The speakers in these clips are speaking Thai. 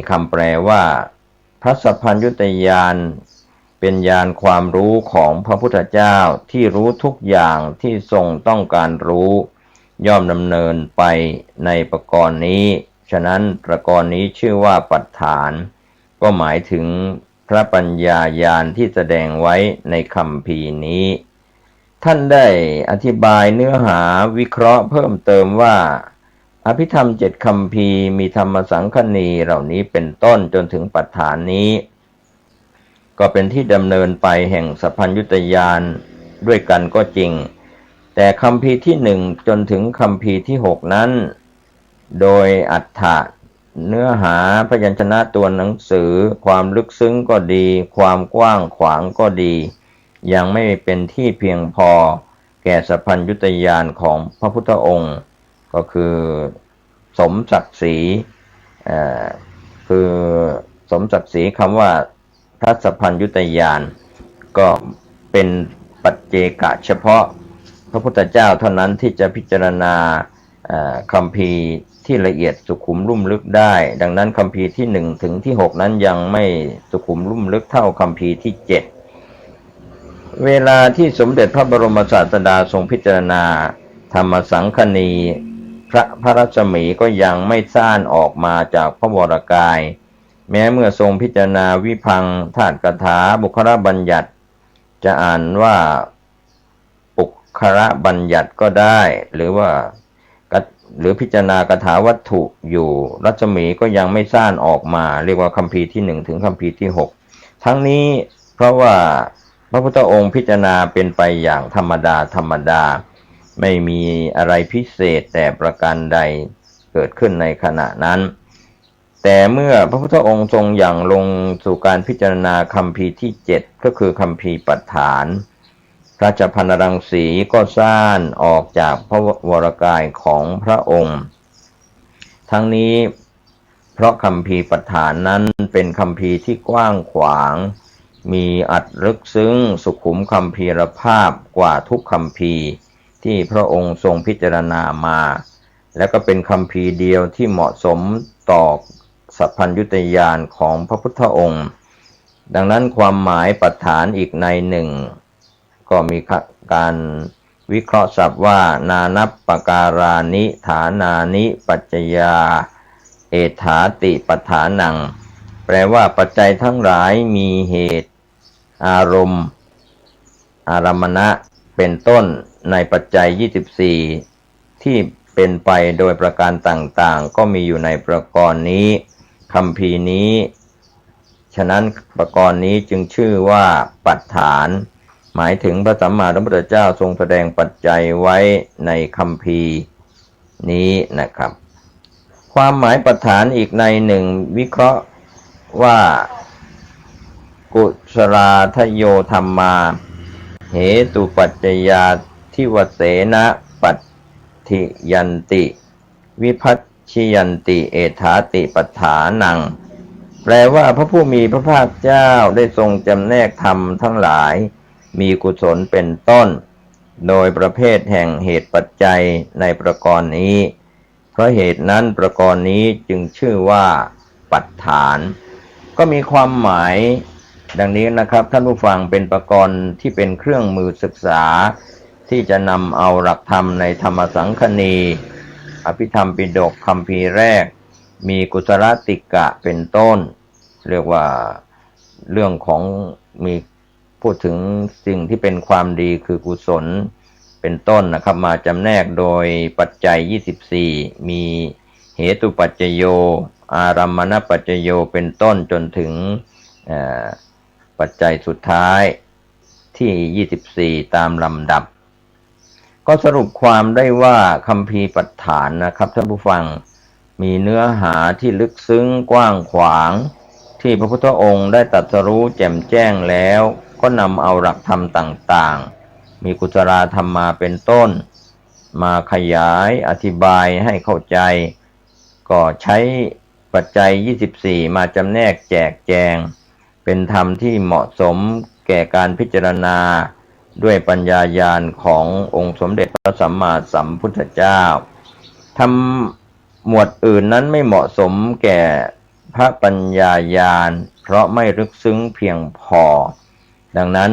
คำแปลว่าพระสัพพัญญุตญาณเป็นญาณความรู้ของพระพุทธเจ้าที่รู้ทุกอย่างที่ทรงต้องการรู้ย่อมดำเนินไปในประกรณ์นี้ฉะนั้นประกรณ์นี้ชื่อว่าปัฏฐานก็หมายถึงพระปัญญาญาณที่แสดงไว้ในคัมภีร์นี้ท่านได้อธิบายเนื้อหาวิเคราะห์เพิ่มเติมว่าอภิธรรม7คัมภีร์มีธรรมสังคณีเหล่านี้เป็นต้นจนถึงปัฏฐานนี้ก็เป็นที่ดำเนินไปแห่งสัพพัญญุตญาณด้วยกันก็จริงแต่คัมภีร์ที่1จนถึงคัมภีร์ที่6นั้นโดยอรรถะเนื้อหาพยัญชนะตัวหนังสือความลึกซึ้งก็ดีความกว้างขวางก็ดียังไม่เป็นที่เพียงพอแก่สัพพัญญุตญาณของพระพุทธองค์ก็คือสมศักดิ์ศรีคือสมศักดิ์ศรีคำว่าพระสัพพัญญุตญาณก็เป็นปัจเจกะเฉพาะพระพุทธเจ้าเท่านั้นที่จะพิจารณาคัมภีร์ที่ละเอียดสุขุมลุ่มลึกได้ดังนั้นคัมภีร์ที่1ถึงที่6นั้นยังไม่สุขุมลุ่มลึกเท่าคัมภีร์ที่7เวลาที่สมเด็จพระบรมศาสดาทรงพิจารณาธรรมสังคณีพระรัศมีก็ยังไม่ซ่านออกมาจากพระวรกายแม้เมื่อทรงพิจารณาวิพังค์ธาตุกถาบุคคลบัญญัติจะอ่านว่าปุคละบัญญัติก็ได้หรือพิจารณากถาวัตถุอยู่รัศมีก็ยังไม่ซ่านออกมาเรียกว่าคัมภีร์ที่1ถึงคัมภีร์ที่6ทั้งนี้เพราะว่าพระพุทธองค์พิจารณาเป็นไปอย่างธรรมดาไม่มีอะไรพิเศษแต่ประการใดเกิดขึ้นในขณะนั้นแต่เมื่อพระพุทธองค์ทรงอย่างลงสู่การพิจารณาคัมภีร์ที่7ก็คือคัมภีร์ปัฏฐานพระจักรพรรณรังสีก็ซ่านออกจากพระวรกายของพระองค์ทั้งนี้เพราะคัมภีร์ปัฏฐานนั้นเป็นคัมภีร์ที่กว้างขวางมีอรรถลึกซึ้งสุขุมคัมภีรภาพกว่าทุกคัมภีร์ที่พระองค์ทรงพิจารณามาและก็เป็นคัมภีร์เดียวที่เหมาะสมต่อสัพพัญญุตญาณของพระพุทธองค์ดังนั้นความหมายปัฏฐานอีกในหนึ่งก็มีการวิเคราะห์ศัพท์ว่านานัปปการานิฐานานิปัจจยาเอถาติปัฏฐานังแปลว่าปัจจัยทั้งหลายมีเหตุอารมณ์อารมณะเป็นต้นในปัจจัย24ที่เป็นไปโดยประการต่างๆก็มีอยู่ในประกรณ์นี้คัมภีร์นี้ฉะนั้นประกรณ์นี้จึงชื่อว่าปัฏฐานหมายถึงพระสัมมาสัมพุทธเจ้าทรงแสดงปัจจัยไว้ในคัมภีร์นี้นะครับความหมายปัฏฐานอีกในหนึ่งวิเคราะห์ว่ากุศลาทโยธัมมาเหตุปัจจยาทิวเสนะปัตถิยันติวิพัชชิยันติเอถาติปัฏฐานังแปลว่าพระผู้มีพระภาคเจ้าได้ทรงจำแนกธรรมทั้งหลายมีกุศลเป็นต้นโดยประเภทแห่งเหตุปัจจัยในประกรณ์นี้เพราะเหตุนั้นประกรณ์นี้จึงชื่อว่าปัฏฐานก็มีความหมายดังนี้นะครับท่านผู้ฟังเป็นประกรณ์ที่เป็นเครื่องมือศึกษาที่จะนำเอาหลักธรรมในธรรมสังคณีอภิธรรมปิฎกคัมภีร์แรกมีกุศลติกะเป็นต้นเรียกว่าเรื่องของมีพูดถึงสิ่งที่เป็นความดีคือกุศลเป็นต้นนะครับมาจำแนกโดยปัจจัย24มีเหตุปัจจโยอารัมมณปัจจโยเป็นต้นจนถึงปัจจัยสุดท้ายที่24ตามลำดับก็สรุปความได้ว่าคัมภีร์ปัฏฐานนะครับท่านผู้ฟังมีเนื้อหาที่ลึกซึ้งกว้างขวางที่พระพุทธองค์ได้ตรัสรู้แจ่มแจ้งแล้วก็นำเอาหลักธรรมต่างๆมีกุศลธรรมมาเป็นต้นมาขยายอธิบายให้เข้าใจก็ใช้ปัจจัย24มาจำแนกแจกแจงเป็นธรรมที่เหมาะสมแก่การพิจารณาด้วยปัญญาญาณขององค์สมเด็จพระสัมมาสัมพุทธเจ้าธรรมหมวดอื่นนั้นไม่เหมาะสมแก่ พระปัญญาญาณเพราะไม่ลึกซึ้งเพียงพอดังนั้น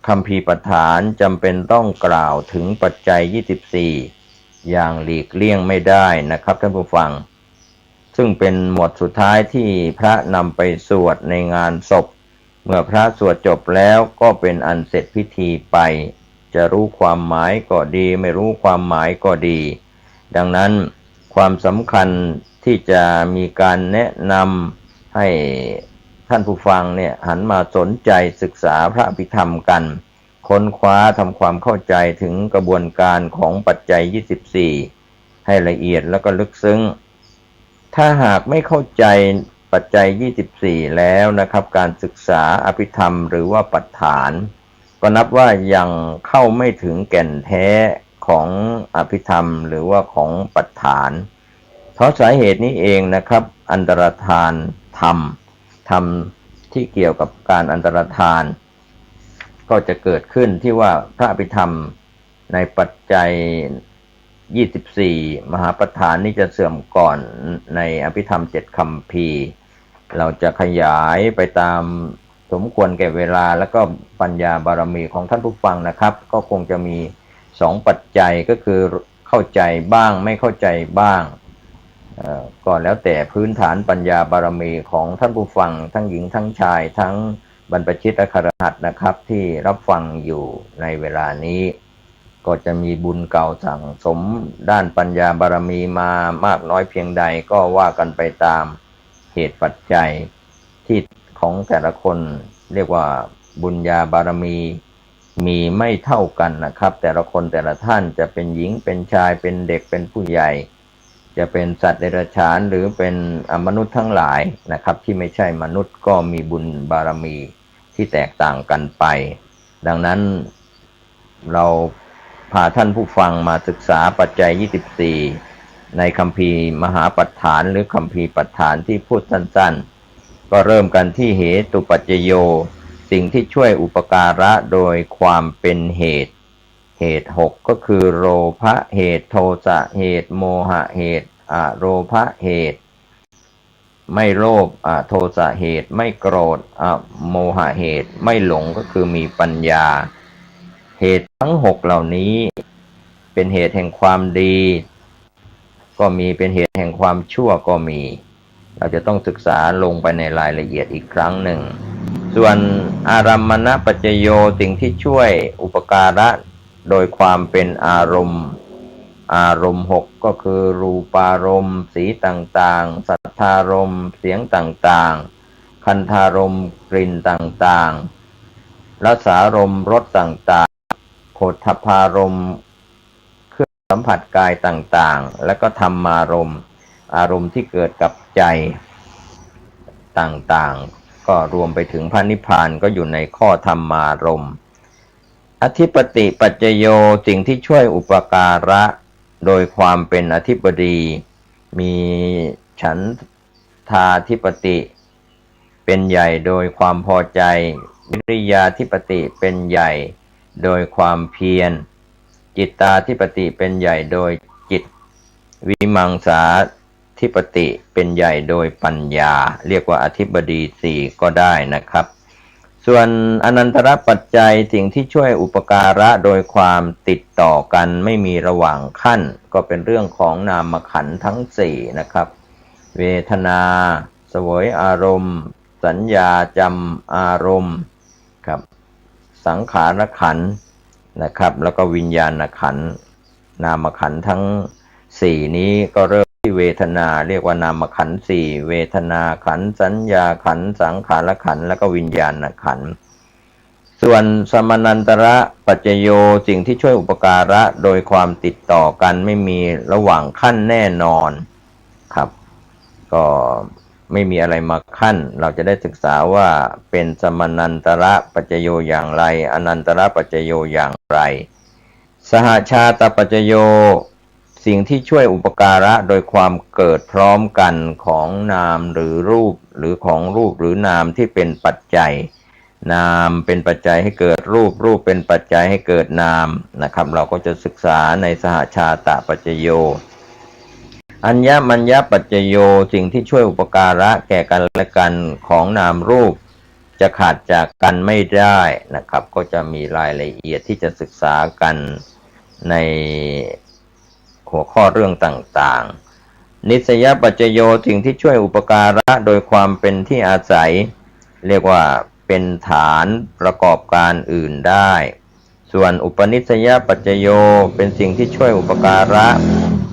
คัมภีร์ปฐานจำเป็นต้องกล่าวถึงปัจจัย24อย่างหลีกเลี่ยงไม่ได้นะครับท่านผู้ฟังซึ่งเป็นหมวดสุดท้ายที่พระนำไปสวดในงานศพเมื่อพระสวดจบแล้วก็เป็นอันเสร็จพิธีไปจะรู้ความหมายก็ดีไม่รู้ความหมายก็ดีดังนั้นความสำคัญที่จะมีการแนะนำให้ท่านผู้ฟังเนี่ยหันมาสนใจศึกษาพระอภิธรรมกันค้นคว้าทำความเข้าใจถึงกระบวนการของปัจจัย24ให้ละเอียดแล้วก็ลึกซึ้งถ้าหากไม่เข้าใจปัจจัย24แล้วนะครับการศึกษาอภิธรรมหรือว่าปัฏฐานก็นับว่ายังเข้าไม่ถึงแก่นแท้ของอภิธรรมหรือว่าของปัฏฐานเพราะสาเหตุนี้เองนะครับอันตรธานธรรมที่เกี่ยวกับการอันตรธานก็จะเกิดขึ้นที่ว่าพระอภิธรรมในปัจจัย24มหาปัฏฐานนี้จะเสื่อมก่อนในอภิธรรม7คัมภีร์เราจะขยายไปตามสมควรแก่เวลาแล้วก็ปัญญาบารมีของท่านผู้ฟังนะครับก็คงจะมี2ปัจจัยก็คือเข้าใจบ้างไม่เข้าใจบ้างก็แล้วแต่พื้นฐานปัญญาบารมีของท่านผู้ฟังทั้งหญิงทั้งชายทั้งบรรพชิตอัครหัสถ์นะครับที่รับฟังอยู่ในเวลานี้ก็จะมีบุญเก่าสั่งสมด้านปัญญาบารมีมามากน้อยเพียงใดก็ว่ากันไปตามเหตุปัจจัยที่ของแต่ละคนเรียกว่าบุญญาบารมีมีไม่เท่ากันนะครับแต่ละคนแต่ละท่านจะเป็นหญิงเป็นชายเป็นเด็กเป็นผู้ใหญ่จะเป็นสัตว์เดรัจฉานหรือเป็นมนุษย์ทั้งหลายนะครับที่ไม่ใช่มนุษย์ก็มีบุญบารมีที่แตกต่างกันไปดังนั้นเราพาท่านผู้ฟังมาศึกษาปัจจัย24ในคัมภีร์มหาปัฏฐานหรือคัมภีร์ปัฏฐานที่พูดสั้นๆก็เริ่มกันที่เหตุปัจจโยสิ่งที่ช่วยอุปการะโดยความเป็นเหตุ6ก็คือโลภะเหตุโทสะเหตุโมหะเหตุอโลภะเหตุไม่โลภโทสะเหตุไม่โกรธโมหะเหตุไม่หลงก็คือมีปัญญาเหตุทั้ง6เหล่านี้เป็นเหตุแห่งความดีก็มีเป็นเหตุแห่งความชั่วก็มีเราจะต้องศึกษาลงไปในรายละเอียดอีกครั้งหนึ่งส่วนอารัมมณปัจจโยสิ่งที่ช่วยอุปการะโดยความเป็นอารมณ์6ก็คือรูปารมณ์สีต่างๆสัทธารมณ์เสียงต่างๆคันธารมณ์กลิ่นต่างๆรสารมณ์รสต่างๆโผฏฐัพพารมณ์เครื่องสัมผัสกายต่างๆและก็ธรรมารมณ์อารมณ์ที่เกิดกับใจต่างๆก็รวมไปถึงพระนิพพานก็อยู่ในข้อธรรมารมณ์อธิปติปัจจโยสิ่งที่ช่วยอุปการะโดยความเป็นอธิบดีมีฉันทาธิปติเป็นใหญ่โดยความพอใจวิริยาธิปติเป็นใหญ่โดยความเพียรจิตตาธิปติเป็นใหญ่โดยจิตวิมังสาธิปติเป็นใหญ่โดยปัญญาเรียกว่าอธิบดี4ก็ได้นะครับส่วนอนันตรปัจจัยสิ่งที่ช่วยอุปการะโดยความติดต่อกันไม่มีระหว่างขั้นก็เป็นเรื่องของนามขันธ์ทั้ง4นะครับเวทนาเสวยอารมณ์สัญญาจำอารมณ์ครับสังขารขันธ์นะครับแล้วก็วิญญาณขันธ์นามขันธ์ทั้ง4นี้ก็เริ่มที่เวทนาเรียกว่านามขันธ์4เวทนาขันธ์สัญญาขันธ์สังขารขันธ์แล้วก็วิญญาณขันธ์ส่วนสมนันตระปัจจโยสิ่งที่ช่วยอุปการะโดยความติดต่อกันไม่มีระหว่างขั้นแน่นอนครับก็ไม่มีอะไรมาขั้นเราจะได้ศึกษาว่าเป็นสมนันตระปัจจโยอย่างไรอนันตระปัจจโยอย่างไรสหชาตปัจจโยสิ่งที่ช่วยอุปการะโดยความเกิดพร้อมกันของนามหรือรูปหรือของรูปหรือนามที่เป็นปัจจัยนามเป็นปัจจัยให้เกิดรูปรูปเป็นปัจจัยให้เกิดนามนะครับเราก็จะศึกษาในสหชาตปัจจโย อัญญมัญญปัจจโยสิ่งที่ช่วยอุปการะแก่กันและกันของนามรูปจะขาดจากกันไม่ได้นะครับก็จะมีรายละเอียดที่จะศึกษากันในหัวข้อเรื่องต่างๆนิสยปัจจโยสิ่งที่ช่วยอุปการะโดยความเป็นที่อาศัยเรียกว่าเป็นฐานประกอบการอื่นได้ส่วนอุปนิสยปัจจโยเป็นสิ่งที่ช่วยอุปการะ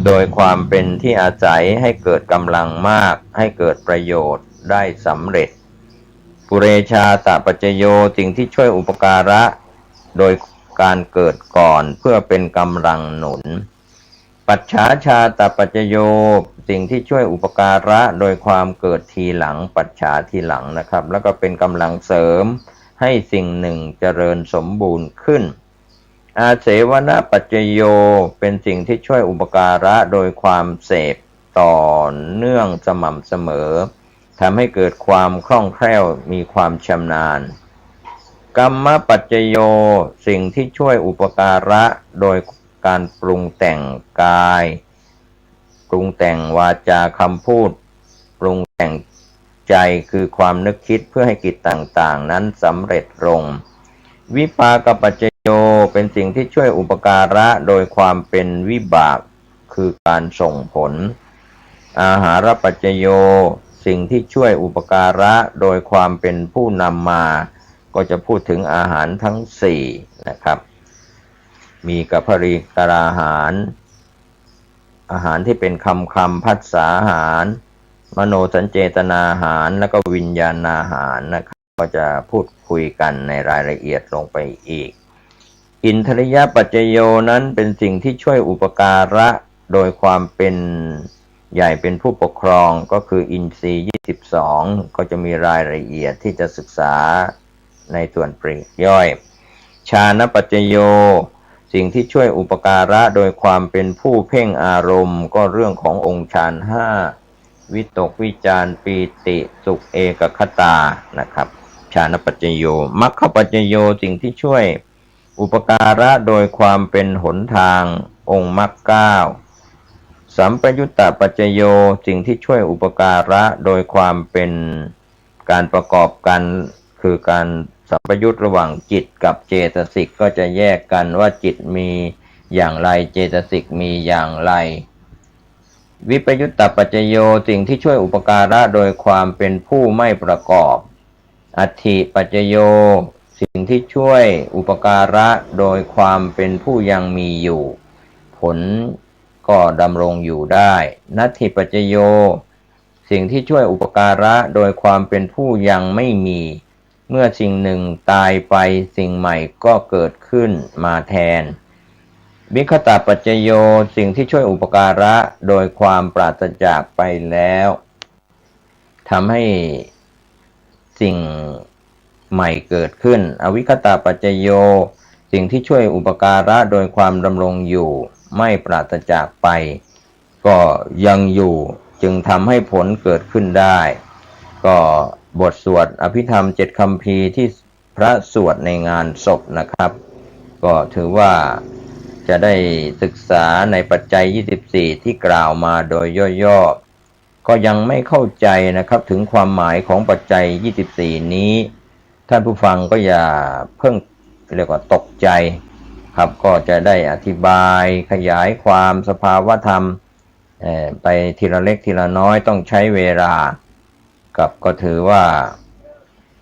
โดยความเป็นที่อาศัยให้เกิดกำลังมากให้เกิดประโยชน์ได้สำเร็จปุเรชาตปัจจโยสิ่งที่ช่วยอุปการะโดยการเกิดก่อนเพื่อเป็นกำลังหนุนปัจฉาชาตปัจจโยสิ่งที่ช่วยอุปการะโดยความเกิดทีหลังปัจฉาทีหลังนะครับแล้วก็เป็นกำลังเสริมให้สิ่งหนึ่งเจริญสมบูรณ์ขึ้นอาเสวนาปัจจโยเป็นสิ่งที่ช่วยอุปการะโดยความเสพต่อเนื่องสม่ำเสมอทำให้เกิดความคล่องแคล่วมีความชำนาญกัมมปัจจโยสิ่งที่ช่วยอุปการะโดยการปรุงแต่งกายปรุงแต่งวาจาคำพูดปรุงแต่งใจคือความนึกคิดเพื่อให้กิจต่างๆนั้นสำเร็จลงวิปากปัจจโยเป็นสิ่งที่ช่วยอุปการะโดยความเป็นวิบากคือการส่งผลอาหารปัจจโยสิ่งที่ช่วยอุปการะโดยความเป็นผู้นำมาก็จะพูดถึงอาหารทั้งสี่นะครับมีกัปปริกราหารอาหารที่เป็นคำภัสสาหารมโนสัญเจตนาหารแล้วก็วิญญาณอาหารนะครับก็จะพูดคุยกันในรายละเอียดลงไปอีกอินทริยปัจจโยนั้นเป็นสิ่งที่ช่วยอุปการะโดยความเป็นใหญ่เป็นผู้ปกครองก็คืออินทรีย์22ก็จะมีรายละเอียดที่จะศึกษาในส่วนปลีกย่อยฌานปัจจโยสิ่งที่ช่วยอุปการะโดยความเป็นผู้เพ่งอารมณ์ก็เรื่องขององค์ฌาน5วิตกวิจารปีติสุขเอกคตานะครับฌานปัจจโยมรรคปัจจโยสิ่งที่ช่วยอุปการะโดยความเป็นหนทางองค์มรรค9สัมปยุตตปัจจโยสิ่งที่ช่วยอุปการะโดยความเป็นการประกอบกันคือการสัมปยุตระหว่างจิตกับเจตสิกก็จะแยกกันว่าจิตมีอย่างไรเจตสิกมีอย่างไรวิปยุตตปัจจโยสิ่งที่ช่วยอุปการะโดยความเป็นผู้ไม่ประกอบอัตถิปัจจโยสิ่งที่ช่วยอุปการะโดยความเป็นผู้ยังมีอยู่ผลก็ดำรงอยู่ได้นัตถิปัจจโยสิ่งที่ช่วยอุปการะโดยความเป็นผู้ยังไม่มีเมื่อสิ่งหนึ่งตายไปสิ่งใหม่ก็เกิดขึ้นมาแทนวิคตปัจจโยสิ่งที่ช่วยอุปการะโดยความปราศจากไปแล้วทำให้สิ่งใหม่เกิดขึ้นอวิคตปัจจโยสิ่งที่ช่วยอุปการะโดยความดำรงอยู่ไม่ปราศจากไปก็ยังอยู่จึงทำให้ผลเกิดขึ้นได้ก็บทสวดอภิธรรม7คัมภีร์ที่พระสวดในงานศพนะครับก็ถือว่าจะได้ศึกษาในปัจจัย24ที่กล่าวมาโดยย่อๆก็ยังไม่เข้าใจนะครับถึงความหมายของปัจจัย24นี้ท่านผู้ฟังก็อย่าเพิ่งเรียกว่าตกใจครับก็จะได้อธิบายขยายความสภาวธรรมไปทีละเล็กทีละน้อยต้องใช้เวลากับก็ถือว่า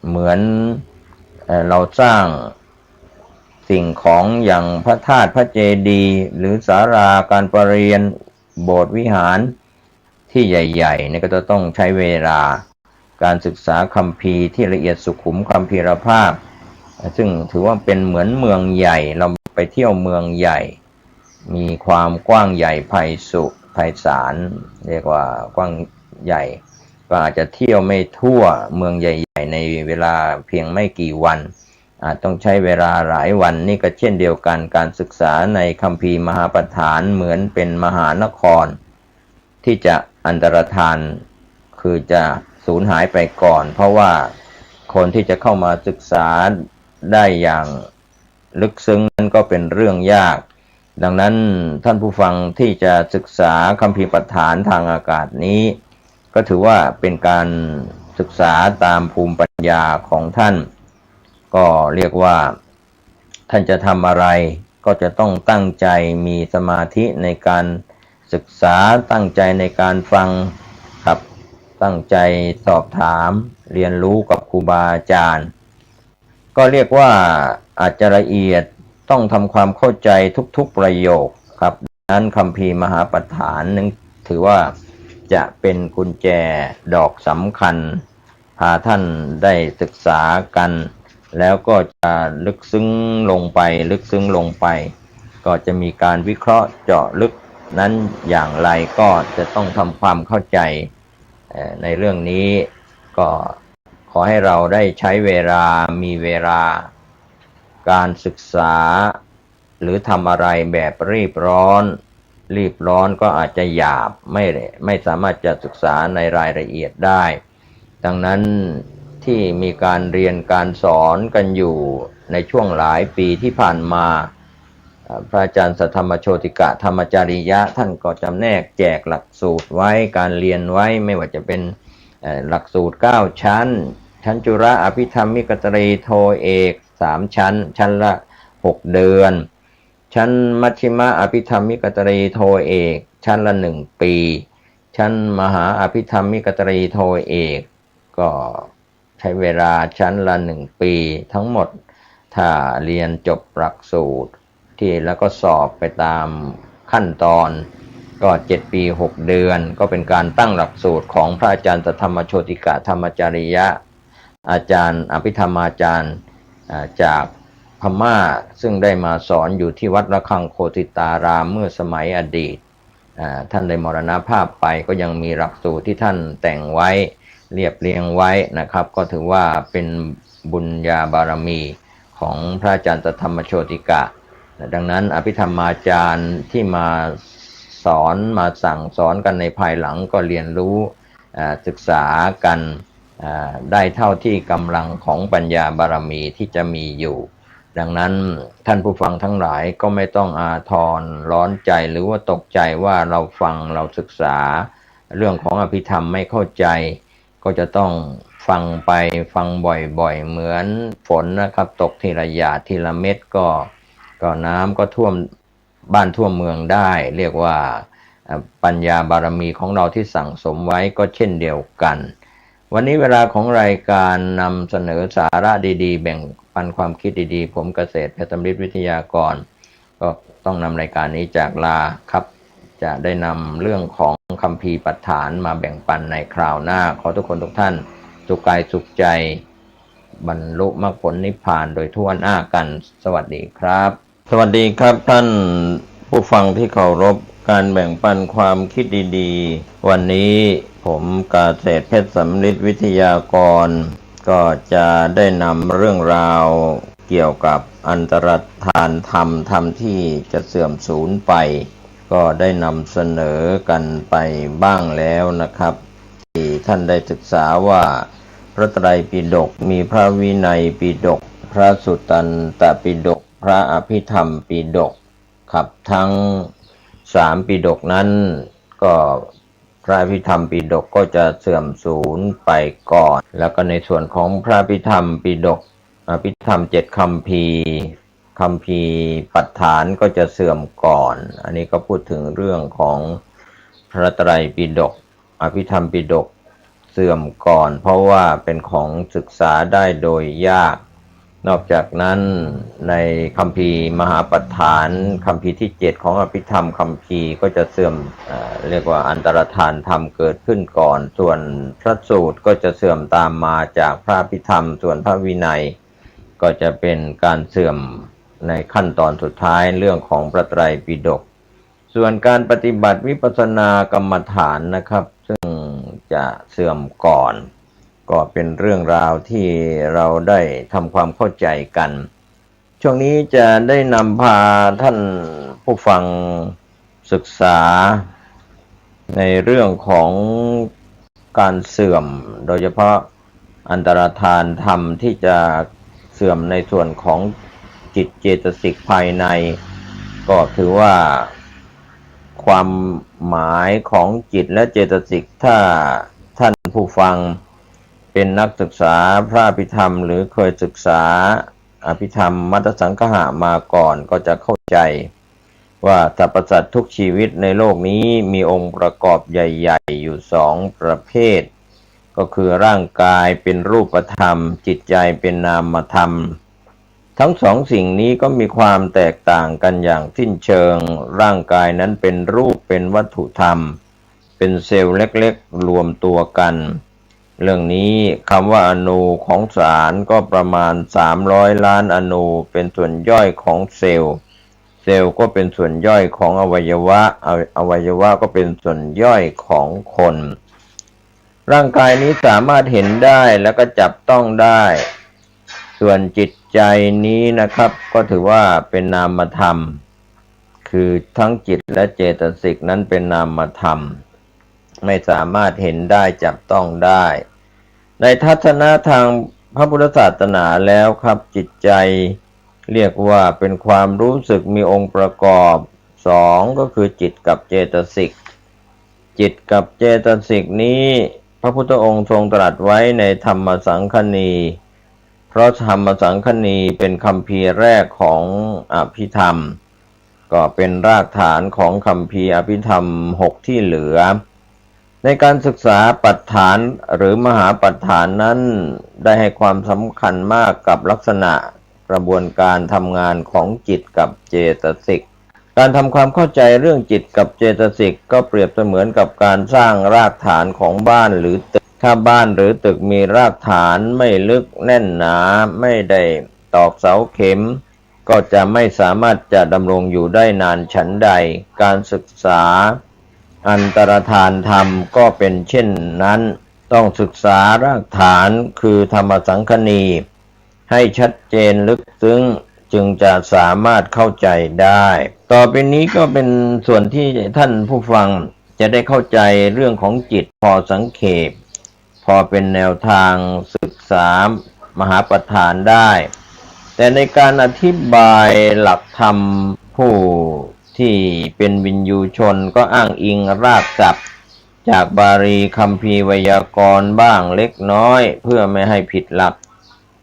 เหมือนเราสร้างสิ่งของอย่างพระธาตุพระเจดีย์หรือศาลาการประเรียนโบสถ์วิหารที่ใหญ่ๆนี่ก็จะต้องใช้เวลาการศึกษาคัมภีร์ที่ละเอียดสุขุมคัมภีรภาพซึ่งถือว่าเป็นเหมือนเมืองใหญ่เราไปเที่ยวเมืองใหญ่มีความกว้างใหญ่ไพศาลเรียกว่ากว้างใหญ่ก็อาจจะเที่ยวไม่ทั่วเมืองใหญ่ๆในเวลาเพียงไม่กี่วันอาจต้องใช้เวลาหลายวันนี่ก็เช่นเดียวกันการศึกษาในคัมภีร์มหาประธานเหมือนเป็นมหานครที่จะอันตรธานคือจะสูญหายไปก่อนเพราะว่าคนที่จะเข้ามาศึกษาได้อย่างลึกซึ้งนั้นก็เป็นเรื่องยาก ดังนั้นท่านผู้ฟังที่จะศึกษาคัมภีร์ปัฏฐานทางอากาศนี้ก็ถือว่าเป็นการศึกษาตามภูมิปัญญาของท่านก็เรียกว่าท่านจะทำอะไรก็จะต้องตั้งใจมีสมาธิในการศึกษาตั้งใจในการฟังครับตั้งใจสอบถามเรียนรู้กับครูบาอาจารย์ก็เรียกว่าอาจจะละเอียดต้องทำความเข้าใจทุกๆประโยคครับดังนั้นคัมภีร์มหาปัฏฐานนึงถือว่าจะเป็นกุญแจดอกสำคัญพาท่านได้ศึกษากันแล้วก็จะลึกซึ้งลงไปก็จะมีการวิเคราะห์เจาะลึกนั้นอย่างไรก็จะต้องทำความเข้าใจในเรื่องนี้ก็ขอให้เราได้ใช้เวลามีเวลาการศึกษาหรือทำอะไรแบบรีบร้อนก็อาจจะหยาบไม่สามารถจะศึกษาในรายละเอียดได้ดังนั้นที่มีการเรียนการสอนกันอยู่ในช่วงหลายปีที่ผ่านมาพระอาจารย์สัทธรรมโชติกะธรรมจาริยะท่านก็จำแนกแจกหลักสูตรไว้การเรียนไว้ไม่ว่าจะเป็นหลักสูตร9ชั้นจุฬาอภิธรรมิกตรีโทเอก3ชั้นละ6เดือนชั้นมัชฌิมอภิธรรมิกตรีโทเอกชั้นละ1ปีชั้นมหาอภิธรรมิกตรีโทเอกก็ใช้เวลาชั้นละ1ปีทั้งหมดถ้าเรียนจบหลักสูตรที่แล้วก็สอบไปตามขั้นตอนก็7ปี6เดือนก็เป็นการตั้งหลักสูตรของพระอาจารย์สัทธรรมโชติกะธรรมจาริยะอาจารย์อภิธรรมาจารย์จากพม่าซึ่งได้มาสอนอยู่ที่วัดระฆังโคสิตารามเมื่อสมัยอดีตท่านได้มรณภาพไปก็ยังมีหลักสูตรที่ท่านแต่งไว้เรียบเรียงไว้นะครับก็ถือว่าเป็นบุญญาบารมีของพระอาจารย์สัทธรรมโชติกะดังนั้นอภิธรรมาจารย์ที่มาสอนมาสั่งสอนกันในภายหลังก็เรียนรู้ศึกษากันได้เท่าที่กำลังของปัญญาบารมีที่จะมีอยู่ดังนั้นท่านผู้ฟังทั้งหลายก็ไม่ต้องอาทรร้อนใจหรือว่าตกใจว่าเราฟังเราศึกษาเรื่องของอภิธรรมไม่เข้าใจก็จะต้องฟังไปฟังบ่อยๆเหมือนฝนนะครับตกทีละหยาดทีละเม็ดก็น้ำก็ท่วมบ้านท่วมเมืองได้เรียกว่าปัญญาบารมีของเราที่สั่งสมไว้ก็เช่นเดียวกันวันนี้เวลาของรายการนำเสนอสาระดีๆแบ่งปันความคิดดีๆผมเกษตรเพชรสำริดวิทยากรก็ต้องนำรายการนี้จากลาครับจะได้นำเรื่องของคัมภีร์ปัฏฐานมาแบ่งปันในคราวหน้าขอทุกคนทุกท่านสุขกายสุขใจบรรลุมรรคผลนิพพานโดยทั่วหน้ากันสวัสดีครับสวัสดีครับท่านผู้ฟังที่เคารพการแบ่งปันความคิดดีๆวันนี้ผมเกษตรเพชรสำริดวิทยากรก็จะได้นำเรื่องราวเกี่ยวกับอันตรธานธรรมที่จะเสื่อมสูญไปก็ได้นำเสนอกันไปบ้างแล้วนะครับที่ท่านได้ศึกษาว่าพระไตรปิฎกมีพระวินัยปิฎกพระสุตตันตปิฎกพระอภิธรรมปิฎกครับทั้ง3ปิฎกนั้นก็พระอภิธรรมปิฎกก็จะเสื่อมสูญไปก่อนแล้วก็ในส่วนของพระอภิธรรมปิฎกอภิธรรม7คัมภีร์ปัฏฐานก็จะเสื่อมก่อนอันนี้ก็พูดถึงเรื่องของพระไตรปิฎกอภิธรรมปิฎกเสื่อมก่อนเพราะว่าเป็นของศึกษาได้โดยยากนอกจากนั้นในคัมภีร์มหาปัฏฐานคัมภีร์ที่7ของอภิธรรมคัมภีร์ก็จะเสื่อมเรียกว่าอันตรธานธรรมเกิดขึ้นก่อนส่วนพระสูตรก็จะเสื่อมตามมาจากพระอภิธรรมส่วนพระวินัยก็จะเป็นการเสื่อมในขั้นตอนสุดท้ายเรื่องของพระไตรปิฎกส่วนการปฏิบัติวิปัสสนากรรมฐานนะครับซึ่งจะเสื่อมก่อนก็เป็นเรื่องราวที่เราได้ทำความเข้าใจกันช่วงนี้จะได้นำพาท่านผู้ฟังศึกษาในเรื่องของการเสื่อมโดยเฉพาะอันตรธานธรรมที่จะเสื่อมในส่วนของจิตเจตสิกภายใน ก็ถือว่าความหมายของจิตและเจตสิกถ้าท่านผู้ฟังเป็นนักศึกษาพระอภิธรรมหรือเคยศึกษาอภิธรรมมัตตสังคหะมาก่อนก็จะเข้าใจว่าสรรพสัตว์ทุกชีวิตในโลกนี้มีองค์ประกอบใหญ่ๆอยู่สองประเภทก็คือร่างกายเป็นรูปธรรมจิตใจเป็นนามธรรมทั้งสองสิ่งนี้ก็มีความแตกต่างกันอย่างสิ้นเชิงร่างกายนั้นเป็นรูปเป็นวัตถุธรรมเป็นเซลล์เล็กๆรวมตัวกันเรื่องนี้คำว่าอนูของสารก็ประมาณ300ล้านอนูเป็นส่วนย่อยของเซลล์เซลล์ก็เป็นส่วนย่อยของอวัยวะอวัยวะก็เป็นส่วนย่อยของคนร่างกายนี้สามารถเห็นได้แล้วก็จับต้องได้ส่วนจิตใจนี้นะครับก็ถือว่าเป็นนามธรรมคือทั้งจิตและเจตสิกนั้นเป็นนามธรรมไม่สามารถเห็นได้จับต้องได้ในทัศนะทางพระพุทธศาสนาแล้วครับจิตใจเรียกว่าเป็นความรู้สึกมีองค์ประกอบสองก็คือจิตกับเจตสิกจิตกับเจตสิกนี้พระพุทธองค์ทรงตรัสไว้ในธรรมสังคณีเพราะธรรมสังคณีเป็นคัมภีร์แรกของอภิธรรมก็เป็นรากฐานของคัมภีร์อภิธรรม6ที่เหลือในการศึกษาปัฏฐานหรือมหาปัฏฐานนั้นได้ให้ความสำคัญมากกับลักษณะกระบวนการทำงานของจิตกับเจตสิกการทำความเข้าใจเรื่องจิตกับเจตสิกก็เปรียบเสมือนกับการสร้างรากฐานของบ้านหรือตึกถ้าบ้านหรือตึกมีรากฐานไม่ลึกแน่นหนาไม่ได้ตอกเสาเข็มก็จะไม่สามารถจะดำรงอยู่ได้นานฉันใดการศึกษาอันตรธานธรรมก็เป็นเช่นนั้นต้องศึกษารากฐานคือธรรมสังคณีให้ชัดเจนลึกซึ้งจึงจะสามารถเข้าใจได้ต่อไปนี้ก็เป็นส่วนที่ท่านผู้ฟังจะได้เข้าใจเรื่องของจิตพอสังเขปพอเป็นแนวทางศึกษามหาปัฏฐานได้แต่ในการอธิบายหลักธรรมผู้ที่เป็นวินยูชนก็อ้างอิงรากศัพท์จากบาลีคัมภีร์ไวยากรณ์บ้างเล็กน้อยเพื่อไม่ให้ผิดหลัก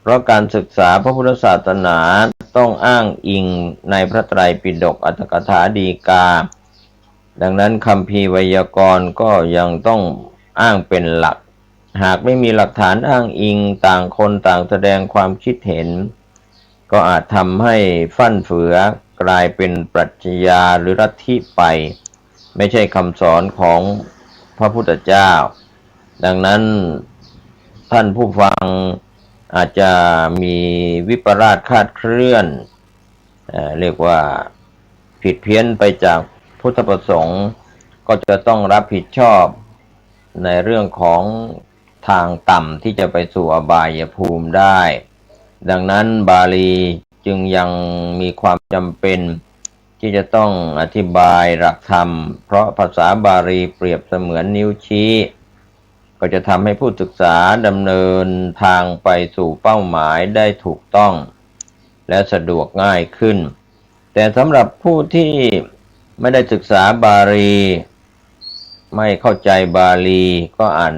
เพราะการศึกษาพระพุทธศาสนาต้องอ้างอิงในพระไตรปิฎกอรรถกถาฎีกาดังนั้นคัมภีร์ไวยากรณ์ก็ยังต้องอ้างเป็นหลักหากไม่มีหลักฐานอ้างอิงต่างคนต่างแสดงความคิดเห็นก็อาจทำให้ฟั่นเฟือกลายเป็นปรัชญาหรือลัทธิไปไม่ใช่คำสอนของพระพุทธเจ้าดังนั้นท่านผู้ฟังอาจจะมีวิปลาสคลาดเคลื่อนเรียกว่าผิดเพี้ยนไปจากพุทธประสงค์ก็จะต้องรับผิดชอบในเรื่องของทางต่ำที่จะไปสู่อบายภูมิได้ดังนั้นบาลีจึงยังมีความจำเป็นที่จะต้องอธิบายหลักธรรมเพราะภาษาบาลีเปรียบเสมือนนิ้วชี้ก็จะทำให้ผู้ศึกษาดำเนินทางไปสู่เป้าหมายได้ถูกต้องและสะดวกง่ายขึ้นแต่สำหรับผู้ที่ไม่ได้ศึกษาบาลีไม่เข้าใจบาลีก็อ่าน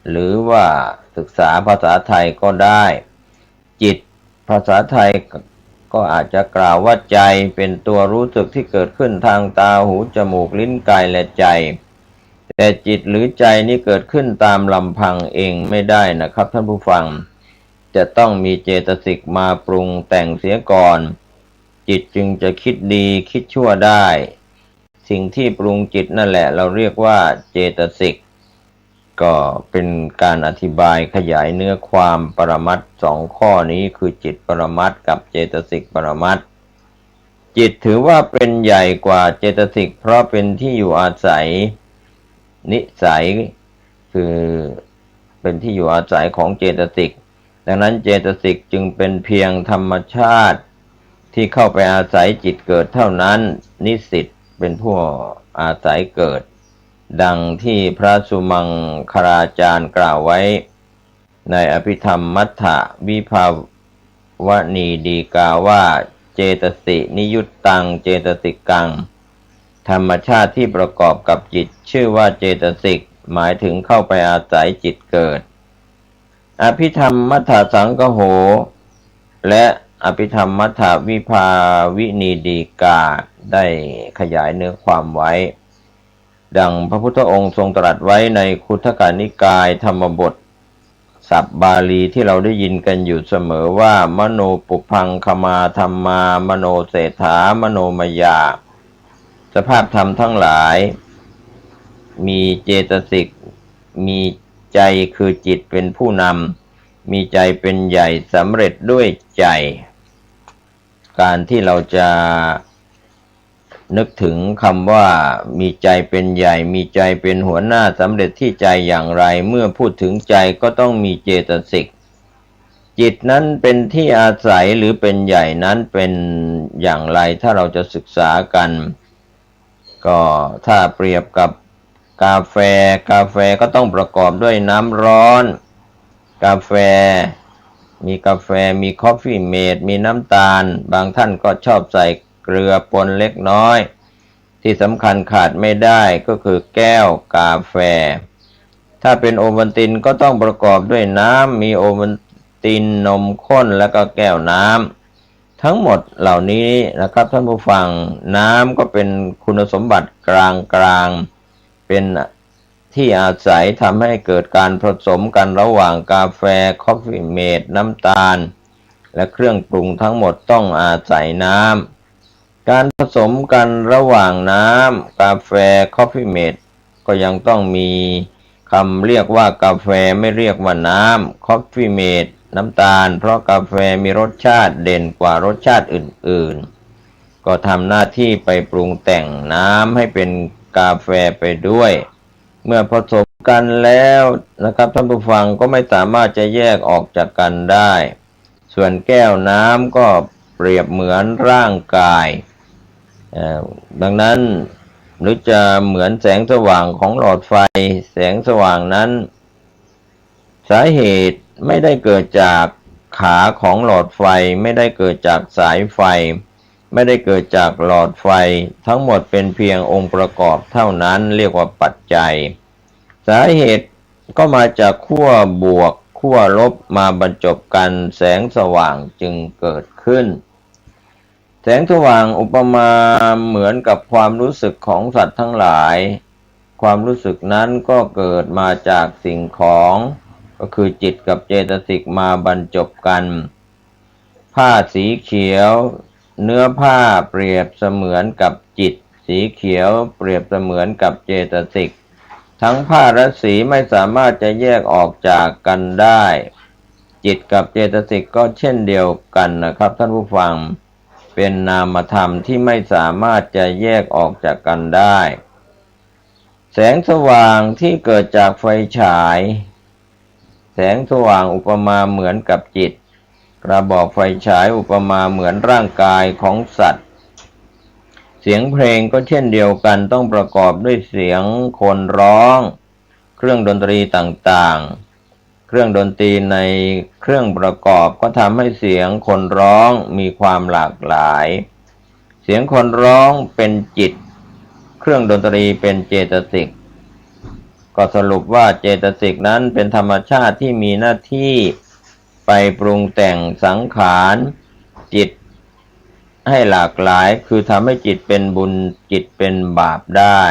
หรือว่าศึกษาภาษาไทยก็ได้จิตภาษาไทยก็อาจจะกล่าวว่าใจเป็นตัวรู้สึกที่เกิดขึ้นทางตาหูจมูกลิ้นกายและใจแต่จิตหรือใจนี้เกิดขึ้นตามลำพังเองไม่ได้นะครับท่านผู้ฟังจะต้องมีเจตสิกมาปรุงแต่งเสียก่อนจิตจึงจะคิดดีคิดชั่วได้สิ่งที่ปรุงจิตนั่นแหละเราเรียกว่าเจตสิกก็เป็นการอธิบายขยายเนื้อความปรมัตถ์สองข้อนี้คือจิตปรมัตถ์กับเจตสิกปรมัตถ์จิตถือว่าเป็นใหญ่กว่าเจตสิกเพราะเป็นที่อยู่อาศัยนิสัยคือเป็นที่อยู่อาศัยของเจตสิกดังนั้นเจตสิกจึงเป็นเพียงธรรมชาติที่เข้าไปอาศัยจิตเกิดเท่านั้นนิสิตเป็นผู้อาศัยเกิดดังที่พระสุมังคลาจารย์กล่าวไว้ในอภิธรรมมัทธวิภาวณีดีกาว่า เจตสินิยุตตังเจตสิกังธรรมชาติที่ประกอบกับจิตชื่อว่าเจตสิกหมายถึงเข้าไปอาศัยจิตเกิดอภิธรรมมัทธสังคโหและอภิธรรมมัทธวิภาวินีดีกาได้ขยายเนื้อความไว้ดังพระพุทธองค์ทรงตรัสไว้ในคุทธกนิกายธรรมบทศัพท์บาลีที่เราได้ยินกันอยู่เสมอว่ามโนปุพังคมาธรรมามโนเศรษฐามโนมยาสภาพธรรมทั้งหลายมีเจตสิกมีใจคือจิตเป็นผู้นำมีใจเป็นใหญ่สำเร็จด้วยใจการที่เราจะนึกถึงคำว่ามีใจเป็นใหญ่มีใจเป็นหัวหน้าสำเร็จที่ใจอย่างไรเมื่อพูดถึงใจก็ต้องมีเจตสิกจิตนั้นเป็นที่อาศัยหรือเป็นใหญ่นั้นเป็นอย่างไรถ้าเราจะศึกษากันก็ถ้าเปรียบกับกาแฟก็ต้องประกอบด้วยน้ำร้อนกาแฟมีคอฟฟี่เมดมีน้ำตาลบางท่านก็ชอบใส่เกลือปนเล็กน้อยที่สำคัญขาดไม่ได้ก็คือแก้วกาแฟถ้าเป็นโอวัลตินก็ต้องประกอบด้วยน้ำมีโอวัลตินนมข้นแล้วก็แก้วน้ำทั้งหมดเหล่านี้นะครับท่านผู้ฟังน้ำก็เป็นคุณสมบัติกลางเป็นที่อาศัยทำให้เกิดการผสมกันระหว่างกาแฟคอฟฟี่เมดน้ำตาลและเครื่องปรุงทั้งหมดต้องอาศัยน้ำการผสมกันระหว่างน้ำกาแฟคอฟฟี่เมดก็ยังต้องมีคำเรียกว่ากาแฟไม่เรียกว่าน้ำคอฟฟี่เมดน้ำตาลเพราะกาแฟมีรสชาติเด่นกว่ารสชาติอื่นๆก็ทำหน้าที่ไปปรุงแต่งน้ำให้เป็นกาแฟไปด้วยเมื่อผสมกันแล้วนะครับท่านผู้ฟังก็ไม่สามารถจะแยกออกจากกันได้ส่วนแก้วน้ำก็เปรียบเหมือนร่างกายดังนั้นหรือจะเหมือนแสงสว่างของหลอดไฟแสงสว่างนั้นสาเหตุไม่ได้เกิดจากขาของหลอดไฟไม่ได้เกิดจากสายไฟไม่ได้เกิดจากหลอดไฟทั้งหมดเป็นเพียงองค์ประกอบเท่านั้นเรียกว่าปัจจัยสาเหตุก็มาจากขั้วบวกขั้วลบมาบรรจบกันแสงสว่างจึงเกิดขึ้นแสงสว่างอุปมาเหมือนกับความรู้สึกของสัตว์ทั้งหลายความรู้สึกนั้นก็เกิดมาจากสิ่งของก็คือจิตกับเจตสิกมาบรรจบกันผ้าสีเขียวเนื้อผ้าเปรียบเสมือนกับจิตสีเขียวเปรียบเสมือนกับเจตสิกทั้งผ้าและสีไม่สามารถจะแยกออกจากกันได้จิตกับเจตสิกก็เช่นเดียวกันนะครับท่านผู้ฟังเป็นนามธรรมที่ไม่สามารถจะแยกออกจากกันได้แสงสว่างที่เกิดจากไฟฉายแสงสว่างอุปมาเหมือนกับจิตกระบอกไฟฉายอุปมาเหมือนร่างกายของสัตว์เสียงเพลงก็เช่นเดียวกันต้องประกอบด้วยเสียงคนร้องเครื่องดนตรีต่างๆเครื่องดนตรีในเครื่องประกอบก็ทำให้เสียงคนร้องมีความหลากหลายเสียงคนร้องเป็นจิตเครื่องดนตรีเป็นเจตสิกก็สรุปว่าเจตสิกนั้นเป็นธรรมชาติที่มีหน้าที่ไปปรุงแต่งสังขารจิตให้หลากหลายคือทำให้จิตเป็นบุญจิตเป็นบาปได้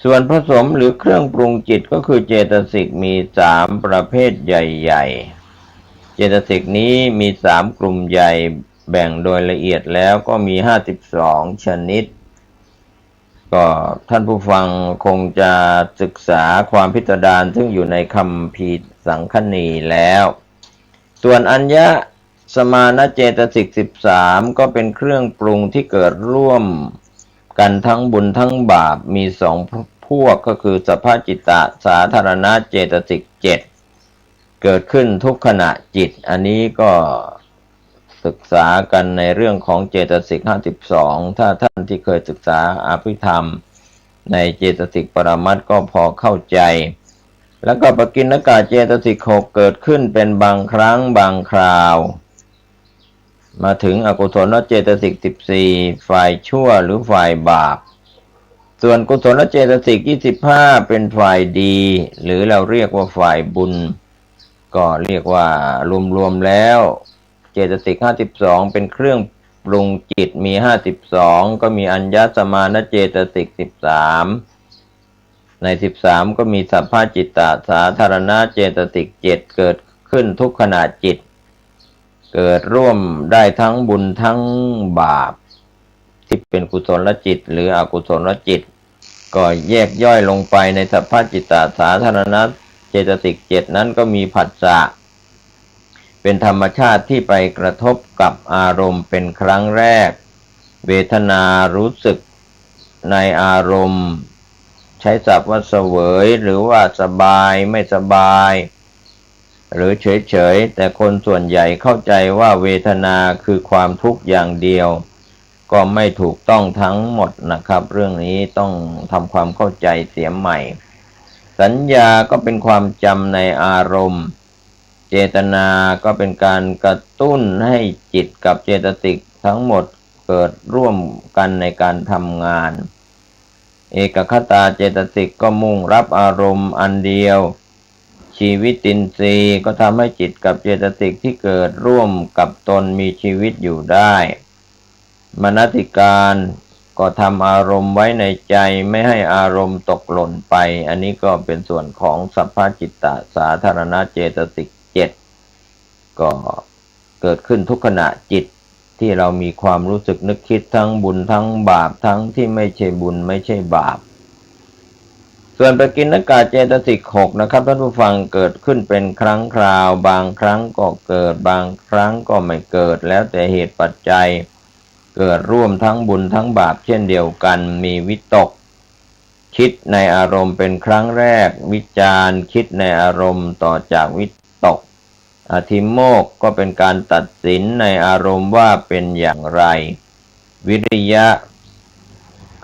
ส่วนผสมหรือเครื่องปรุงจิตก็คือเจตสิกมี3ประเภทใหญ่ๆเจตสิกนี้มี3กลุ่มใหญ่แบ่งโดยละเอียดแล้วก็มี52ชนิดก็ท่านผู้ฟังคงจะศึกษาความพิสดารซึ่งอยู่ในคัมภีร์สังคณีแล้วส่วนอัญญสมานเจตสิก13ก็เป็นเครื่องปรุงที่เกิดร่วมกันทั้งบุญทั้งบาปมี2พวกก็คือสัพพจิตตสาธารณเจตสิก7เกิดขึ้นทุกขณะจิตอันนี้ก็ศึกษากันในเรื่องของเจตสิก52ถ้าท่านที่เคยศึกษาอภิธรรมในเจตสิกปรมัตถ์ก็พอเข้าใจแล้วก็ปกิณกะเจตสิก6เกิดขึ้นเป็นบางครั้งบางคราว มาถึงอกุศลเจตสิก14ฝ่ายชั่วหรือฝ่ายบาปส่วนกุศลเจตสิก25เป็นฝ่ายดีหรือเราเรียกว่าฝ่ายบุญก็เรียกว่ารวมๆแล้วเจตสิก52เป็นเครื่องปรุงจิตมี52ก็มีอัญญสมานเจตสิก13ใน13ก็มีสัพพจิตตสาธารณเจตสิก7เกิดขึ้นทุกขณะจิตเกิดร่วมได้ทั้งบุญทั้งบาปที่เป็นกุศลจิตหรืออกุศลจิตก็แยกย่อยลงไปในสัพพจิตตสาธารณเจตสิก7นั้นก็มีผัสสะเป็นธรรมชาติที่ไปกระทบกับอารมณ์เป็นครั้งแรกเวทนารู้สึกในอารมณ์ใช้ศัพท์ว่าเสวยหรือว่าสบายไม่สบายหรือเฉยๆแต่คนส่วนใหญ่เข้าใจว่าเวทนาคือความทุกข์อย่างเดียวก็ไม่ถูกต้องทั้งหมดนะครับเรื่องนี้ต้องทำความเข้าใจเสียใหม่สัญญาก็เป็นความจำในอารมณ์เจตนาก็เป็นการกระตุ้นให้จิตกับเจตสิกทั้งหมดเกิดร่วมกันในการทำงานเอกคตาเจตสิกก็มุ่งรับอารมณ์อันเดียวชีวิตินทรีย์ก็ทำให้จิตกับเจตสิกที่เกิดร่วมกับตนมีชีวิตอยู่ได้มนสิการก็ทำอารมณ์ไว้ในใจไม่ให้อารมณ์ตกหล่นไปอันนี้ก็เป็นส่วนของสัพพจิตตสาธารณเจตสิก7ก็เกิดขึ้นทุกขณะจิตที่เรามีความรู้สึกนึกคิดทั้งบุญทั้งบาปทั้งที่ไม่ใช่บุญไม่ใช่บาปส่วนปกิณกะเจตสิก6นะครับท่านผู้ฟังเกิดขึ้นเป็นครั้งคราวบางครั้งก็เกิดบางครั้งก็ไม่เกิดแล้วแต่เหตุปัจจัยเกิดร่วมทั้งบุญทั้งบาปเช่นเดียวกันมีวิตกคิดในอารมณ์เป็นครั้งแรกวิจารณ์คิดในอารมณ์ต่อจากวิตกอธิโมกข์ก็เป็นการตัดสินในอารมณ์ว่าเป็นอย่างไรวิริยะ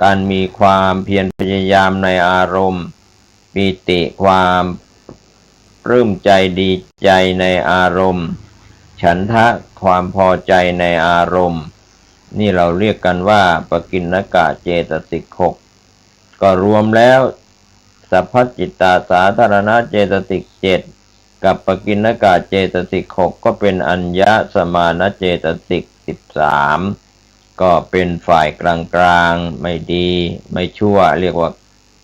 การมีความเพียรพยายามในอารมณ์ปีติความปลื้มใจดีใจในอารมณ์ฉันทะความพอใจในอารมณ์นี่เราเรียกกันว่าปกิณกะเจตสิก6ก็รวมแล้วสัพพจิตตสาธารณเจตสิก7กับปกิณกะเจตสิก6ก็เป็นอัญญสมานเจตสิก13ก็เป็นฝ่ายกลางๆไม่ดีไม่ชั่วเรียกว่า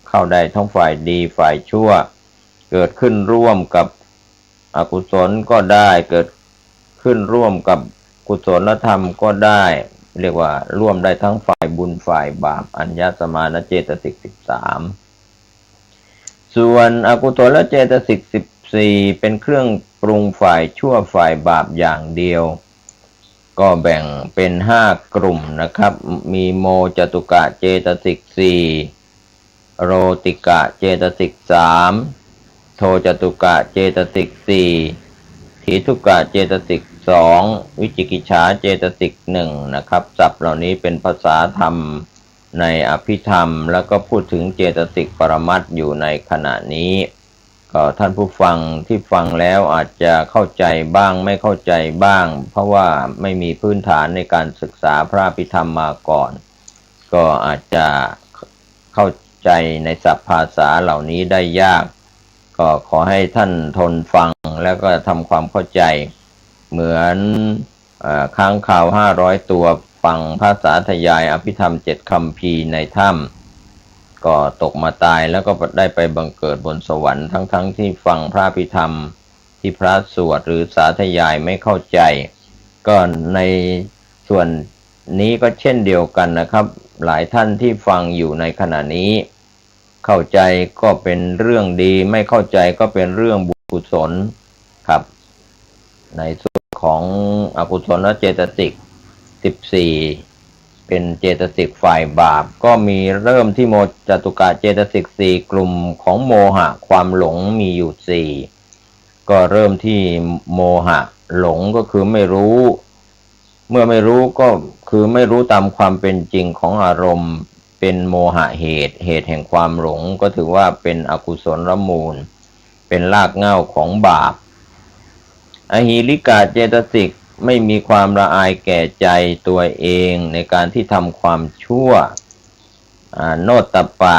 เข้าได้ทั้งฝ่ายดีฝ่ายชั่วเกิดขึ้นร่วมกับอกุศลก็ได้เกิดขึ้นร่วมกับกุศลธรรมก็ได้เรียกว่าร่วมได้ทั้งฝ่ายบุญฝ่ายบาปอัญญสมานเจตสิก13ส่วนอกุศลเจตสิก14เป็นเครื่องปรุงฝ่ายชั่วฝ่ายบาปอย่างเดียวก็แบ่งเป็น5กลุ่มนะครับมีโมจตุกะเจตสิก4โรติกะเจตสิก3โทจตุกะเจตสิก4ถีทุกะเจตสิก2วิจิกิจฉาเจตสิก1นะครับศัพท์เหล่านี้เป็นภาษาธรรมในอภิธรรมแล้วก็พูดถึงเจตสิกปรมัตถ์อยู่ในขณะนี้ก็ท่านผู้ฟังที่ฟังแล้วอาจจะเข้าใจบ้างไม่เข้าใจบ้างเพราะว่าไม่มีพื้นฐานในการศึกษาพระอภิธรรมมาก่อนก็อาจจะเข้าใจในศัพท์ภาษาเหล่านี้ได้ยากก็ขอให้ท่านทนฟังแล้วก็ทำความเข้าใจเหมือนค้างคาว500ตัวฟังภาษาทยายอภิธรรม7คัมภีร์ในถ้ำก็ตกมาตายแล้วก็ได้ไปบังเกิดบนสวรรค์ทั้งที่ฟังพระอภิธรรมที่พระสวดหรือสาธยายไม่เข้าใจก็ในส่วนนี้ก็เช่นเดียวกันนะครับหลายท่านที่ฟังอยู่ในขณะนี้เข้าใจก็เป็นเรื่องดีไม่เข้าใจก็เป็นเรื่องบุญกุศลครับในส่วนของอกุศลเจตสิก14เป็นเจตสิกฝ่ายบาปก็มีเริ่มที่โมจตุกะเจตสิก4กลุ่มของโมหะความหลงมีอยู่4ก็เริ่มที่โมหะหลงก็คือไม่รู้เมื่อไม่รู้ก็คือไม่รู้ตามความเป็นจริงของอารมณ์เป็นโมหะเหตุแห่งความหลงก็ถือว่าเป็นอกุศลมูลเป็นรากเหง้าของบาปอหิริกะเจตสิก ไม่มีความละอายแก่ใจตัวเองในการที่ทำความชั่วโนตตัปปะ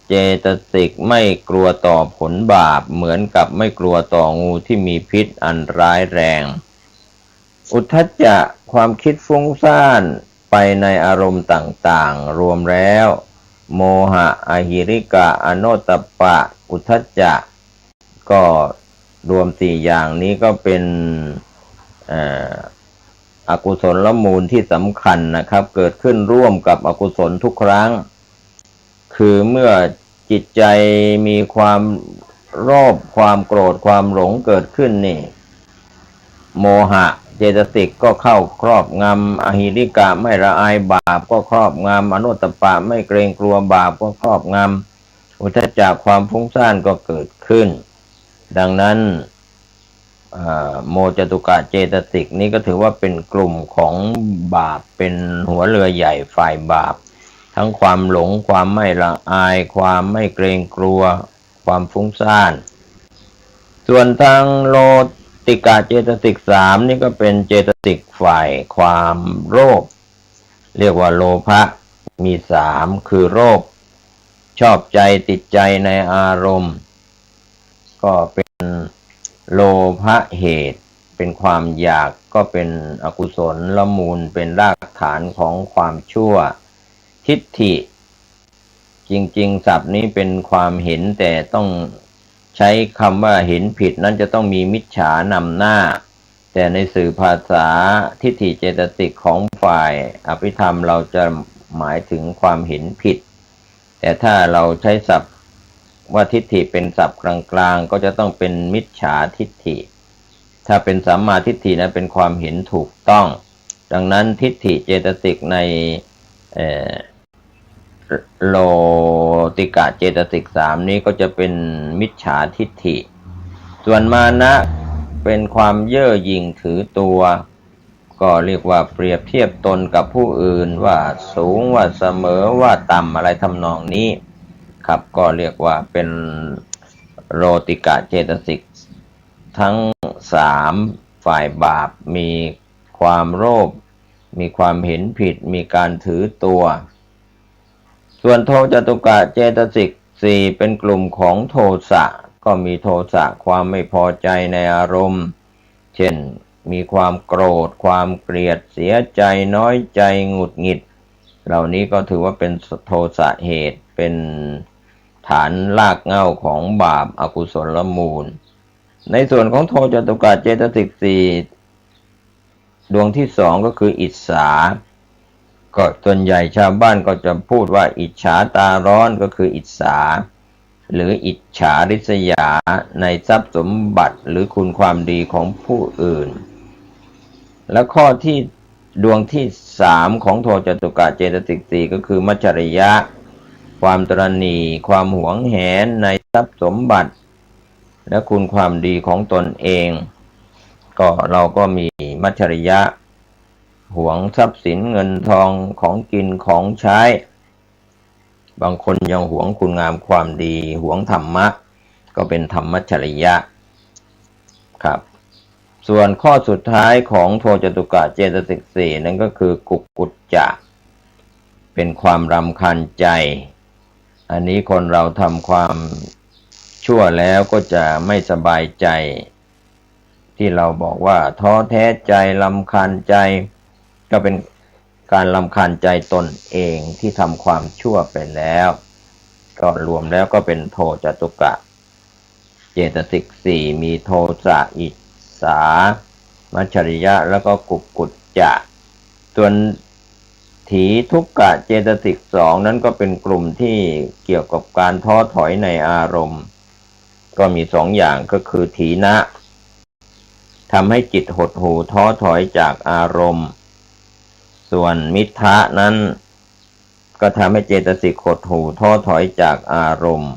เจตสิกไม่กลัวต่อผลบาปเหมือนกับไม่กลัวต่องูที่มีพิษอันร้ายแรงอุทธัจจะความคิดฟุ้งซ่านไปในอารมณ์ต่างๆรวมแล้วโมหะอหิริกะอโนตตัปปะอุทธัจจะก็รวมสี่อย่างนี้ก็เป็นอกุศลมูลที่สำคัญนะครับเกิดขึ้นร่วมกับอกุศลทุกครั้งคือเมื่อจิตใจมีความโลภความโกรธความหลงเกิดขึ้นนี่โมหะเจตสิกก็เข้าครอบงำอหิริกะไม่ละอายบาปก็ครอบงำอโนตตัปปะไม่เกรงกลัวบาปก็ครอบงำอุทธัจจะความฟุ้งซ่านก็เกิดขึ้นดังนั้นโมจตุกะเจตสิกนี้ก็ถือว่าเป็นกลุ่มของบาปเป็นหัวเรือใหญ่ฝ่ายบาปทั้งความหลงความไม่ละอายความไม่เกรงกลัวความฟุ้งซ่านส่วนทางโลติกะเจตสิกสามนี่ก็เป็นเจตสิกฝ่ายความโลภเรียกว่าโลภะมีสามคือโลภชอบใจติดใจในอารมณ์ก็เป็นโลภะเหตุเป็นความอยากก็เป็นอกุศลละมูลเป็นรากฐานของความชั่วทิฏฐิจริงๆศัพท์นี้เป็นความเห็นแต่ต้องใช้คำว่าเห็นผิดนั้นจะต้องมีมิจฉานำหน้าแต่ในสื่อภาษาทิฏฐิเจตสิกของฝ่ายอภิธรรมเราจะหมายถึงความเห็นผิดแต่ถ้าเราใช้ศัพท์ว่าทิฏฐิเป็นศัพท์กลางๆก็จะต้องเป็นมิจฉาทิฏฐิถ้าเป็นสัมมาทิฏฐินั้นเป็นความเห็นถูกต้องดังนั้นทิฏฐิเจตสิกในโลติกะเจตสิกสามนี้ก็จะเป็นมิจฉาทิฏฐิส่วนมานะเป็นความเย่อหยิ่งถือตัวก็เรียกว่าเปรียบเทียบตนกับผู้อื่นว่าสูงว่าเสมอว่าต่ำอะไรทำนองนี้ครับก็เรียกว่าเป็นโลติกะเจตสิกทั้งสามฝ่ายบาปมีความโลภมีความเห็นผิดมีการถือตัวส่วนโทจตุกะเจตสิกสี่เป็นกลุ่มของโทสะก็มีโทสะความไม่พอใจในอารมณ์เช่นมีความโกรธความเกลียดเสียใจน้อยใจหงุดหงิดเหล่านี้ก็ถือว่าเป็นโทสะเหตุเป็นฐานรากเหง้าของบาปอกุศลมูลในส่วนของโทจตุกะเจตสิกสี่ดวงที่สองก็คืออิจฉาก็ส่วนใหญ่ชาวบ้านก็จะพูดว่าอิจฉาตาร้อนก็คืออิจฉาหรืออิจฉาริษยาในทรัพย์สมบัติหรือคุณความดีของผู้อื่นและข้อที่ดวงที่สามของโทจตุกะเจตสิกสี่ก็คือมัจฉริยะความตระหนี่ความหวงแหนในทรัพย์สมบัติและคุณความดีของตนเองก็เราก็มีมัจฉริยะหวงทรัพย์สินเงินทองของกินของใช้บางคนยังหวงคุณงามความดีหวงธรรมะก็เป็นธรรมมัจฉริยะครับส่วนข้อสุดท้ายของโทจตุกะเจตสิกสี่นั่นก็คือกุกกุจจะเป็นความรำคาญใจอันนี้คนเราทำความชั่วแล้วก็จะไม่สบายใจที่เราบอกว่าท้อแท้ใจรำคาญใจก็เป็นการรำคาญใจตนเองที่ทำความชั่วไปแล้วก็รวมแล้วก็เป็นโทจตุกะเจตสิกสี่มีโทสะอิจฉามัจฉริยะแล้วก็กุกกุจจะส่วนถีทุกกะเจตสิกสองนั้นก็เป็นกลุ่มที่เกี่ยวกับการท้อถอยในอารมณ์ก็มีสองอย่างก็คือถีนะทำให้จิตหดหู่ท้อถอยจากอารมณ์ส่วนมิทธะนั้นก็ทำให้เจตสิกหดหู่ท้อถอยจากอารมณ์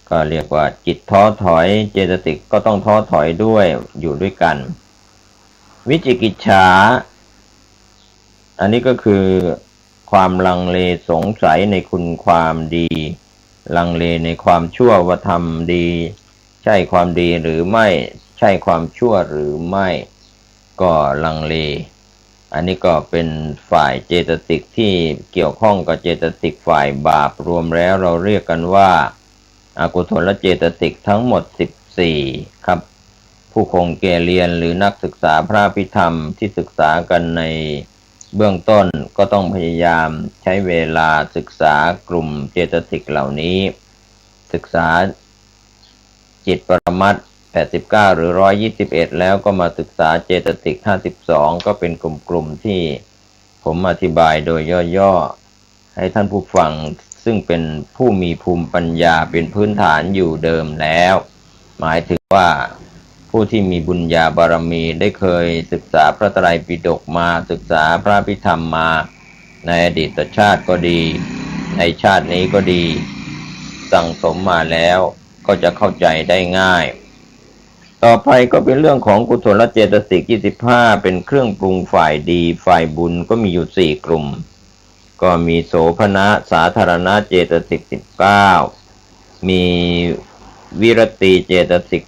ก็เรียกว่าจิตท้อถอยเจตสิกก็ต้องท้อถอยด้วยอยู่ด้วยกันวิจิกิจฉาอันนี้ก็คือความลังเลสงสัยในคุณความดีลังเลในความชั่วว่าทำดีใช่ความดีหรือไม่ใช่ความชั่วหรือไม่ ก็ลังเลอันนี้ก็เป็นฝ่ายเจตสิกที่เกี่ยวข้องกับเจตสิกฝ่ายบาปรวมแล้วเราเรียกกันว่าอกุศลเจตสิกทั้งหมด14ครับผู้คงแก่เรียนหรือนักศึกษาพระพิธรรมที่ศึกษากันในเบื้องต้นก็ต้องพยายามใช้เวลาศึกษากลุ่มเจตสิกเหล่านี้ศึกษาจิตปรมัตถ์89หรือ121แล้วก็มาศึกษาเจตสิก52ก็เป็นกลุ่มๆที่ผมอธิบายโดยย่อๆให้ท่านผู้ฟังซึ่งเป็นผู้มีภูมิปัญญาเป็นพื้นฐานอยู่เดิมแล้วหมายถึงว่าผู้ที่มีบุญญาบารมีได้เคยศึกษาพระไตรปิฎกมาศึกษาพระพิธรรมมาในอดีตชาติก็ดีในชาตินี้ก็ดีสั่งสมมาแล้วก็จะเข้าใจได้ง่ายต่อไปก็เป็นเรื่องของกุศลเจตสิก25เป็นเครื่องปรุงฝ่ายดีฝ่ายบุญก็มีอยู่4กลุ่มก็มีโสภณะสาธารณเจตสิก19มีวิรติเจตสิก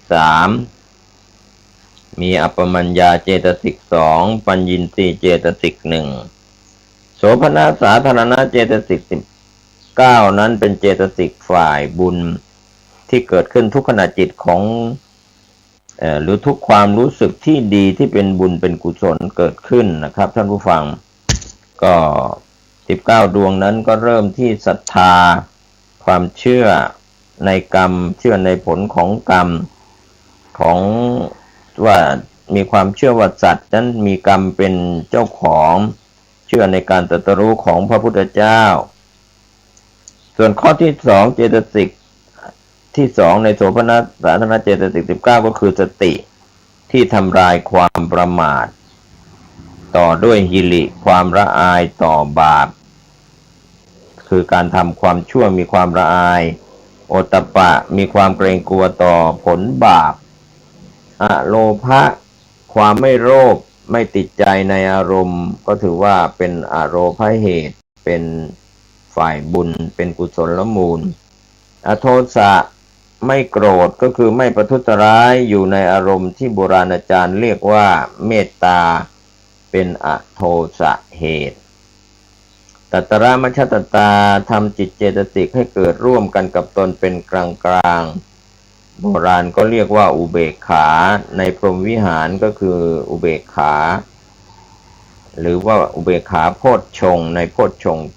3มีอัปปมัญญาเจตสิก2ปัญญินทรีย์เจตสิก1โสภณะสาธารณเจตสิก19นั้นเป็นเจตสิกฝ่ายบุญที่เกิดขึ้นทุกขณะจิตของหรือทุกความรู้สึกที่ดีที่เป็นบุญเป็นกุศลเกิดขึ้นนะครับท่านผู้ฟังก็19ดวงนั้นก็เริ่มที่ศรัทธาความเชื่อในกรรมเชื่อในผลของกรรมของว่ามีความเชื่อว่าสัตว์นั้นมีกรรมเป็นเจ้าของเชื่อในการตรัสรู้ของพระพุทธเจ้าส่วนข้อที่2เจตสิกที่2ในโสภณสาธารณเจตสิก19ก็คือสติที่ทำลายความประมาทต่อด้วยหิริความละอายต่อบาปคือการทำความชั่วมีความละอายโอตตัปปะมีความเกรงกลัวต่อผลบาปอโลภะความไม่โลภไม่ติดใจในอารมณ์ก็ถือว่าเป็นอโลภเหตุเป็นฝ่ายบุญเป็นกุศลมูลอโทสะไม่โกรธก็คือไม่ประทุษร้ายอยู่ในอารมณ์ที่โบราณอาจารย์เรียกว่าเมตตาเป็นอโทสะเหตุตัตระมัชฌัตตาทำจิตเจตสิกให้เกิดร่วมกันกับตนเป็นกลางๆโบราณก็เรียกว่าอุเบกขาในพรหมวิหารก็คืออุเบกขาหรือว่าอุเบกขาโพชฌงค์ในโพชฌงค์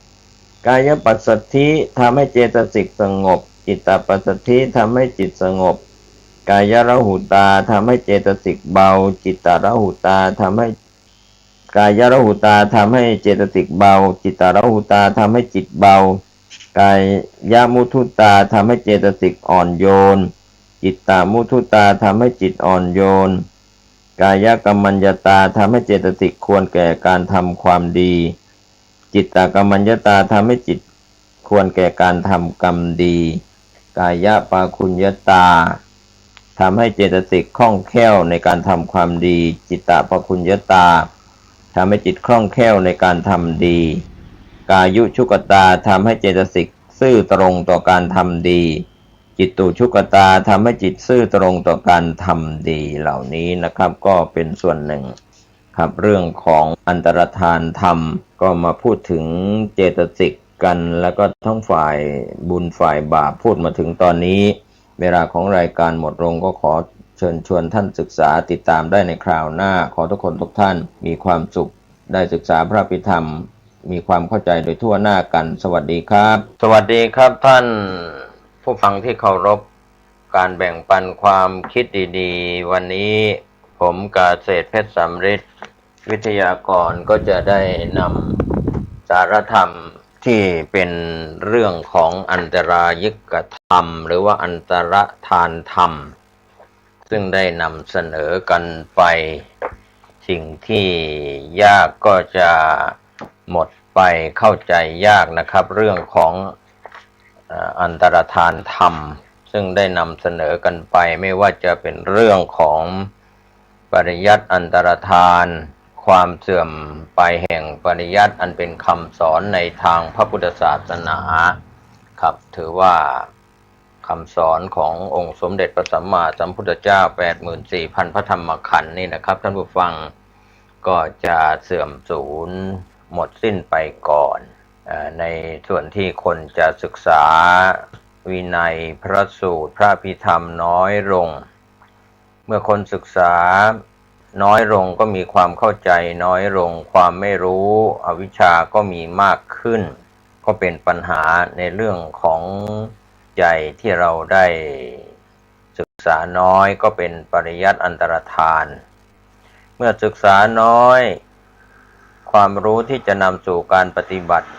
7กายปัสสัทธิทำให้เจตสิกสงบจิตตปัสสัทธิทำให้จิตสงบกายระหุตาทำให้เจตสิกเบาจิตตระหุตาทำให้กายระหุตาทำให้เจตสิกเบาจิตตระหุตาทำให้จิตเบากายมุทุตาทำให้เจตสิกอ่อนโยนจิตตามุทุตาทำให้จิตอ่อนโยนกายกัมมัญญตาทำให้เจตสิกควรแก่การทำความดีจิตตกัมมัญญตาทำให้จิตควรแก่การทำกรรมดีกายปาคุญญตาทำให้เจตสิกคล่องแคล่วในการทำความดีจิตตปคุญญตาทำให้จิตคล่องแคล่วในการทำดีกายุชุกตาทำให้เจตสิกซื่อตรงต่อการทำดีจิตตุชุกตาทำให้จิตซื่อตรงต่อการทำดีเหล่านี้นะครับก็เป็นส่วนหนึ่งครับเรื่องของอันตรธานธรรมก็มาพูดถึงเจตสิกกันแล้วก็ทั้งฝ่ายบุญฝ่ายบาปพูดมาถึงตอนนี้เวลาของรายการหมดลงก็ขอเชิญชวนท่านศึกษาติดตามได้ในคราวหน้าขอทุกคนทุกท่านมีความสุขได้ศึกษาพระพิธรรมมีความเข้าใจโดยทั่วหน้ากันสวัสดีครับสวัสดีครับท่านผู้ฟังที่เคารพการแบ่งปันความคิดดีๆวันนี้ผมกาเศรษฐ์เพชรสำริดวิทยากรก็จะได้นำสารธรรมที่เป็นเรื่องของอันตรายิกธรรมหรือว่าอันตรธานธรรมซึ่งได้นำเสนอกันไปสิ่งที่ยากก็จะหมดไปเข้าใจยากนะครับเรื่องของอันตรธานธรรมซึ่งได้นำเสนอกันไปไม่ว่าจะเป็นเรื่องของปริยัติอันตรธานความเสื่อมไปแห่งปริยัติอันเป็นคำสอนในทางพระพุทธศาสนาครับถือว่า คำสอนขององค์สมเด็จพระสัมมาสัมพุทธเจ้า 84,000 พระธรรมขันธ์นี่นะครับท่านผู้ฟังก็จะเสื่อมสูญหมดสิ้นไปก่อนในส่วนที่คนจะศึกษาวินัยพระสูตรพระพิธรรมน้อยลงเมื่อคนศึกษาน้อยลงก็มีความเข้าใจน้อยลงความไม่รู้อวิชชาก็มีมากขึ้นก็เป็นปัญหาในเรื่องของใจที่เราได้ศึกษาน้อยก็เป็นปริยัติอันตรธานเมื่อศึกษาน้อยความรู้ที่จะนำสู่การปฏิบัติ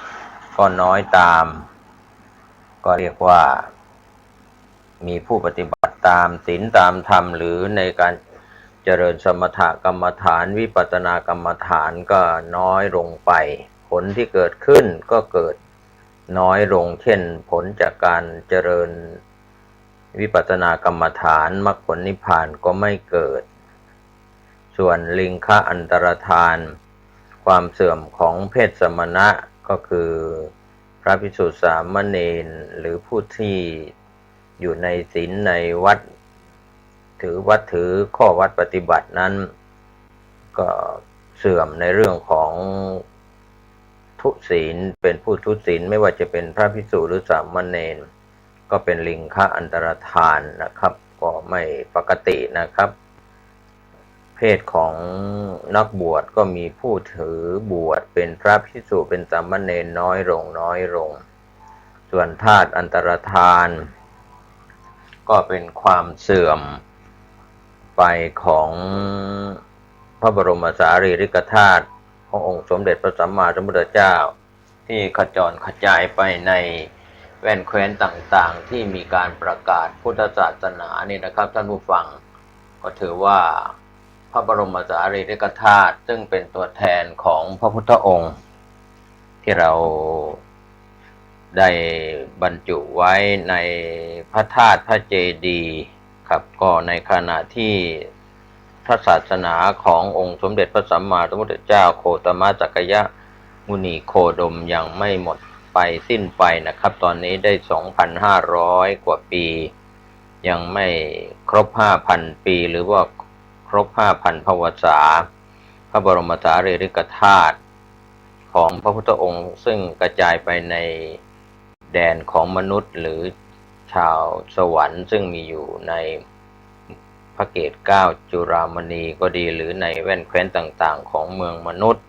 ก็น้อยตามก็เรียกว่ามีผู้ปฏิบัติตามศีลตามธรรมหรือในการเจริญสมถกรรมฐานวิปัสสนากรรมฐานก็น้อยลงไปผลที่เกิดขึ้นก็เกิดน้อยลงเช่นผลจากการเจริญวิปัสสนากรรมฐานมรรคผลนิพพานก็ไม่เกิดส่วนลิงคะอันตรธานความเสื่อมของเพศสมณะก็คือพระภิกษุสามเณรหรือผู้ที่อยู่ในศีลในวัดถือข้อวัดปฏิบัตินั้นก็เสื่อมในเรื่องของทุศีลเป็นผู้ทุศีลไม่ว่าจะเป็นพระภิกษุหรือสามเณรก็เป็นลิงคะอันตรธานนะครับก็ไม่ปกตินะครับเพศของนักบวชก็มีผู้ถือบวชเป็นพระภิกษุเป็นสามเณรน้อยลงส่วนธาตุอันตรธานก็เป็นความเสื่อมไปของพระบรมสารีริกธาตุขององค์สมเด็จพระสัมมาสัมพุทธเจ้าที่ขจรกระจายไปในแว่นแคว้นต่างๆที่มีการประกาศพุทธศาสนานี่นะครับท่านผู้ฟังก็ถือว่าพระบรมสารีริกธาตุซึ่งเป็นตัวแทนของพระพุทธองค์ที่เราได้บรรจุไว้ในพระธาตุพระเจดีย์ครับก็ในขณะที่พระศาสนาขององค์สมเด็จพระสัมมาสัมพุทธเจ้าโคตมสักยมุนีโคดมยังไม่หมดไปสิ้นไปนะครับตอนนี้ได้ 2,500 กว่าปียังไม่ครบ 5,000 ปีหรือว่าครบ 5,000 พรรษาพระบรมสารีริกธาตุของพระพุทธองค์ซึ่งกระจายไปในแดนของมนุษย์หรือชาวสวรรค์ซึ่งมีอยู่ในพระเกศ9จุฬามณีก็ดีหรือในแว่นแคว้นต่างๆของเมืองมนุษย์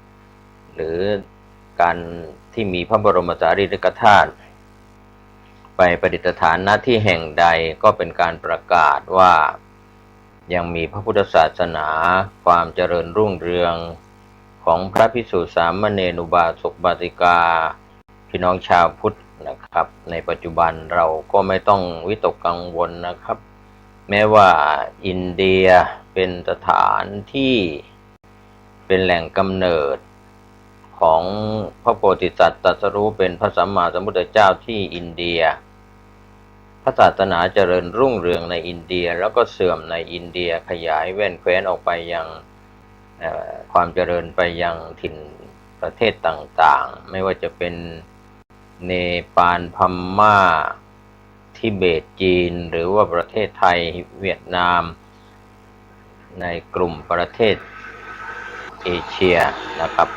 หรือการที่มีพระบรมสารีริกธาตุไปประดิษฐานณที่แห่งใดก็เป็นการประกาศว่ายังมีพระพุทธศาสนาความเจริญรุ่งเรืองของพระภิกษุสามเณรอุบาสกอุบาสิกาพี่น้องชาวพุทธนะครับในปัจจุบันเราก็ไม่ต้องวิตกกังวลนะครับแม้ว่าอินเดียเป็นสถานที่เป็นแหล่งกำเนิดของพระโพธิสัตว์ตรัสรู้เป็นพระสัมมาสัมพุทธเจ้าที่อินเดียพระศาสนาเจริญรุ่งเรืองในอินเดียแล้วก็เสื่อมในอินเดียขยายแว่นแคว้นออกไปยังความเจริญไปยังถิ่นประเทศต่างๆไม่ว่าจะเป็นเนปาลพม่าทิเบตจีนหรือว่าประเทศไทยเวียดนามในกลุ่มประเทศเอเชียนะครับ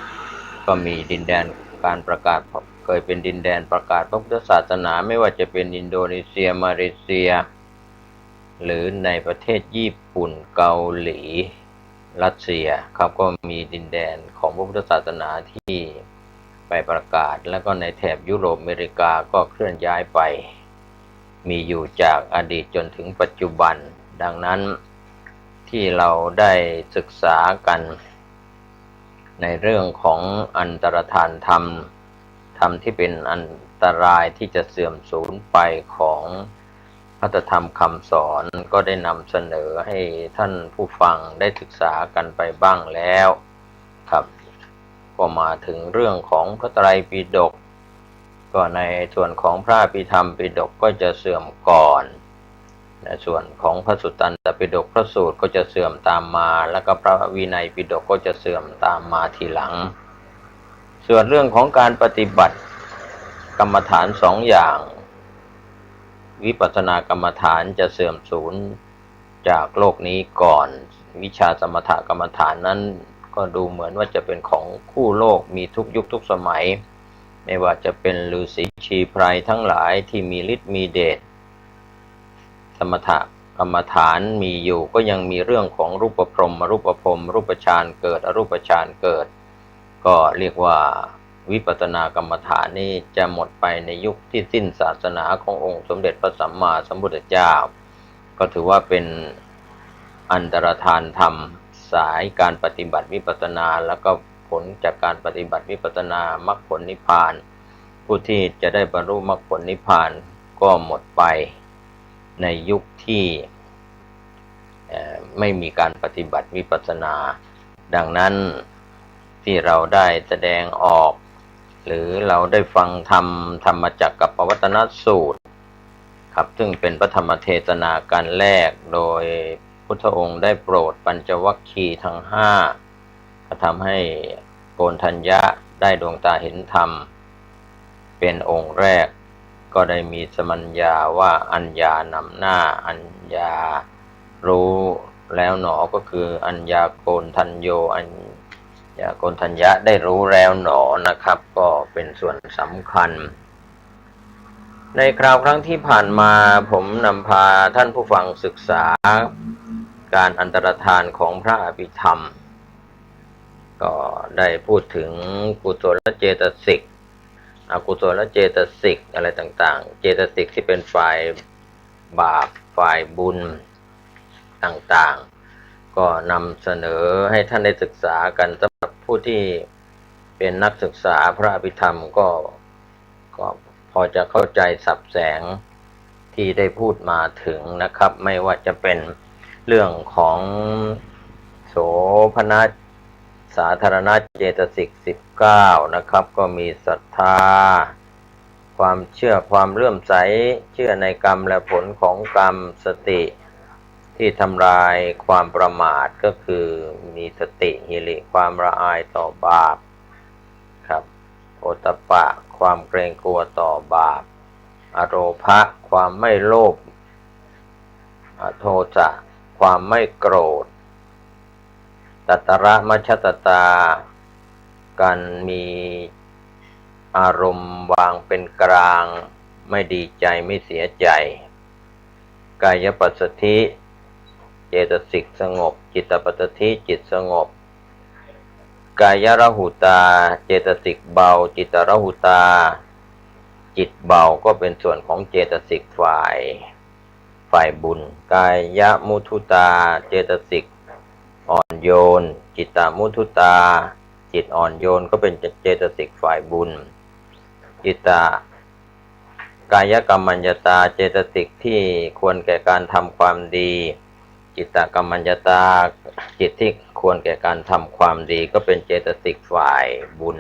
ก็มีดินแดนการประกาศเคยเป็นดินแดนประกาศพระพุทธศาสนาไม่ว่าจะเป็นอินโดนีเซียมาเลเซียหรือในประเทศญี่ปุ่นเกาหลีรัสเซียครับก็มีดินแดนของพระพุทธศาสนาที่ไปประกาศแล้วก็ในแถบยุโรปอเมริกาก็เคลื่อนย้ายไปมีอยู่จากอดีตจนถึงปัจจุบันดังนั้นที่เราได้ศึกษากันในเรื่องของอันตรธานธรรมที่เป็นอันตรายที่จะเสื่อมสูญไปของพระธรรมคำสอนก็ได้นำเสนอให้ท่านผู้ฟังได้ศึกษากันไปบ้างแล้วครับก็มาถึงเรื่องของพระไตรปิฎกก็ในส่วนของพระอภิธรรมปิฎกก็จะเสื่อมก่อนในส่วนของพระสุตตันตปิฎกพระสูตรก็จะเสื่อมตามมาแล้วก็พระวินัยปิฎกก็จะเสื่อมตามมาทีหลังส่วนเรื่องของการปฏิบัติกรรมฐาน2 อย่าง วิปัสสนากรรมฐานจะเสื่อมสูญจากโลกนี้ก่อนวิชาสมถกรรมฐานนั้นก็ดูเหมือนว่าจะเป็นของคู่โลกมีทุกยุคทุกสมัยไม่ว่าจะเป็นฤาษีชีไพรทั้งหลายที่มีฤทธิ์มีเดชสมถกรรมฐานมีอยู่ก็ยังมีเรื่องของรูปพรหมอรูปพรหมรูปฌานเกิดอรูปฌานเกิดก็เรียกว่าวิปัสสนากรรมฐานนี้จะหมดไปในยุคที่สิ้นศาสนาขององค์สมเด็จพระสัมมาสัมพุทธเจ้าก็ถือว่าเป็นอันตรธานธรรมสายการปฏิบัติวิปัสสนาแล้วก็ผลจากการปฏิบัติวิปัสสนามรรคผลนิพพานผู้ที่จะได้บรรลุมรรคผลนิพพานก็หมดไปในยุคที่ไม่มีการปฏิบัติวิปัสสนาดังนั้นที่เราได้แสดงออกหรือเราได้ฟังธรรมจักรกับปวัตตนสูตรครับซึ่งเป็นพระธรรมเทศนาการแรกโดยพุทธองค์ได้โปรดปัญจวัคคีย์ทั้งห้าก็ทำให้โกณฑัญญะได้ดวงตาเห็นธรรมเป็นองค์แรกก็ได้มีสมัญญาว่าอัญญานำหน้าอัญญารู้แล้วหนอก็คืออัญญาโกณฑัญโยอัญญาโกณฑัญญะได้รู้แล้วหนอนะครับก็เป็นส่วนสำคัญในคราวครั้งที่ผ่านมาผมนำพาท่านผู้ฟังศึกษาการอันตรธานของพระอภิธรรมก็ได้พูดถึงกุศลเจตสิกอกุศลเจตสิกอะไรต่างๆเจตสิกที่เป็นฝ่ายบาปฝ่ายบุญต่างๆก็นำเสนอให้ท่านได้ศึกษากันสำหรับผู้ที่เป็นนักศึกษาพระอภิธรรมก็พอจะเข้าใจสับแสงที่ได้พูดมาถึงนะครับไม่ว่าจะเป็นเรื่องของโสภณสาธารณเจตสิก19นะครับก็มีศรัทธาความเชื่อความเลื่อมใสเชื่อในกรรมและผลของกรรมสติที่ทำลายความประมาทก็คือมีสติหิริความละอายต่อบาปครับโอตตัปปะความเกรงกลัวต่อบาปอโรภะความไม่โลภโทสะความไม่โกรธตัตระมัชฌัตตาการมีอารมณ์วางเป็นกลางไม่ดีใจไม่เสียใจกายปัสสัทธิเจตสิกสงบจิตปัสสัทธิจิตสงบกายรหุตาเจตสิกเบาจิตรหุตาจิตเบาก็เป็นส่วนของเจตสิกฝ่ายบุญกายมุทุตาเจตสิกอ่อนโยนจิตตมุทุตาจิตอ่อนโยนก็เป็นเจตสิกฝ่ายบุญจิตตกายกรรมัญญตาเจตสิกที่ควรแก่การทำความดีจิตตกรรมัญญตาจิตที่ควรแก่การทำความดีก็เป็นเจตสิกฝ่ายบุญ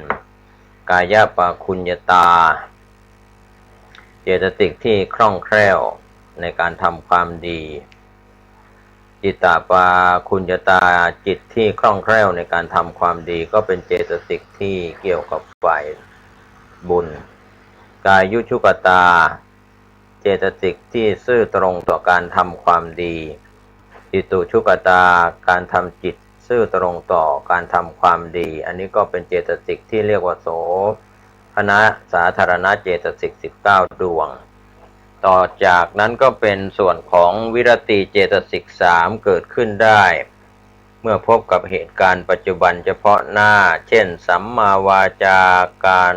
กายปาคุญญตาเจตสิกที่คล่องแคล่วในการทำความดีจิตตปาคุญญตาจิตที่คล่องแคล่วในการทำความดีก็เป็นเจตสิกที่เกี่ยวกับฝ่ายบุญกายุชุกตาเจตสิกที่ซื่อตรงต่อการทำความดีจิตุชุกตาการทำจิตซื่อตรงต่อการทำความดีอันนี้ก็เป็นเจตสิกที่เรียกว่าโสภณสาธารณเจตสิก19ดวงต่อจากนั้นก็เป็นส่วนของวิรติเจตสิก3เกิดขึ้นได้เมื่อพบกับเหตุการณ์ปัจจุบันเฉพาะหน้าเช่นสัมมาวาจาการ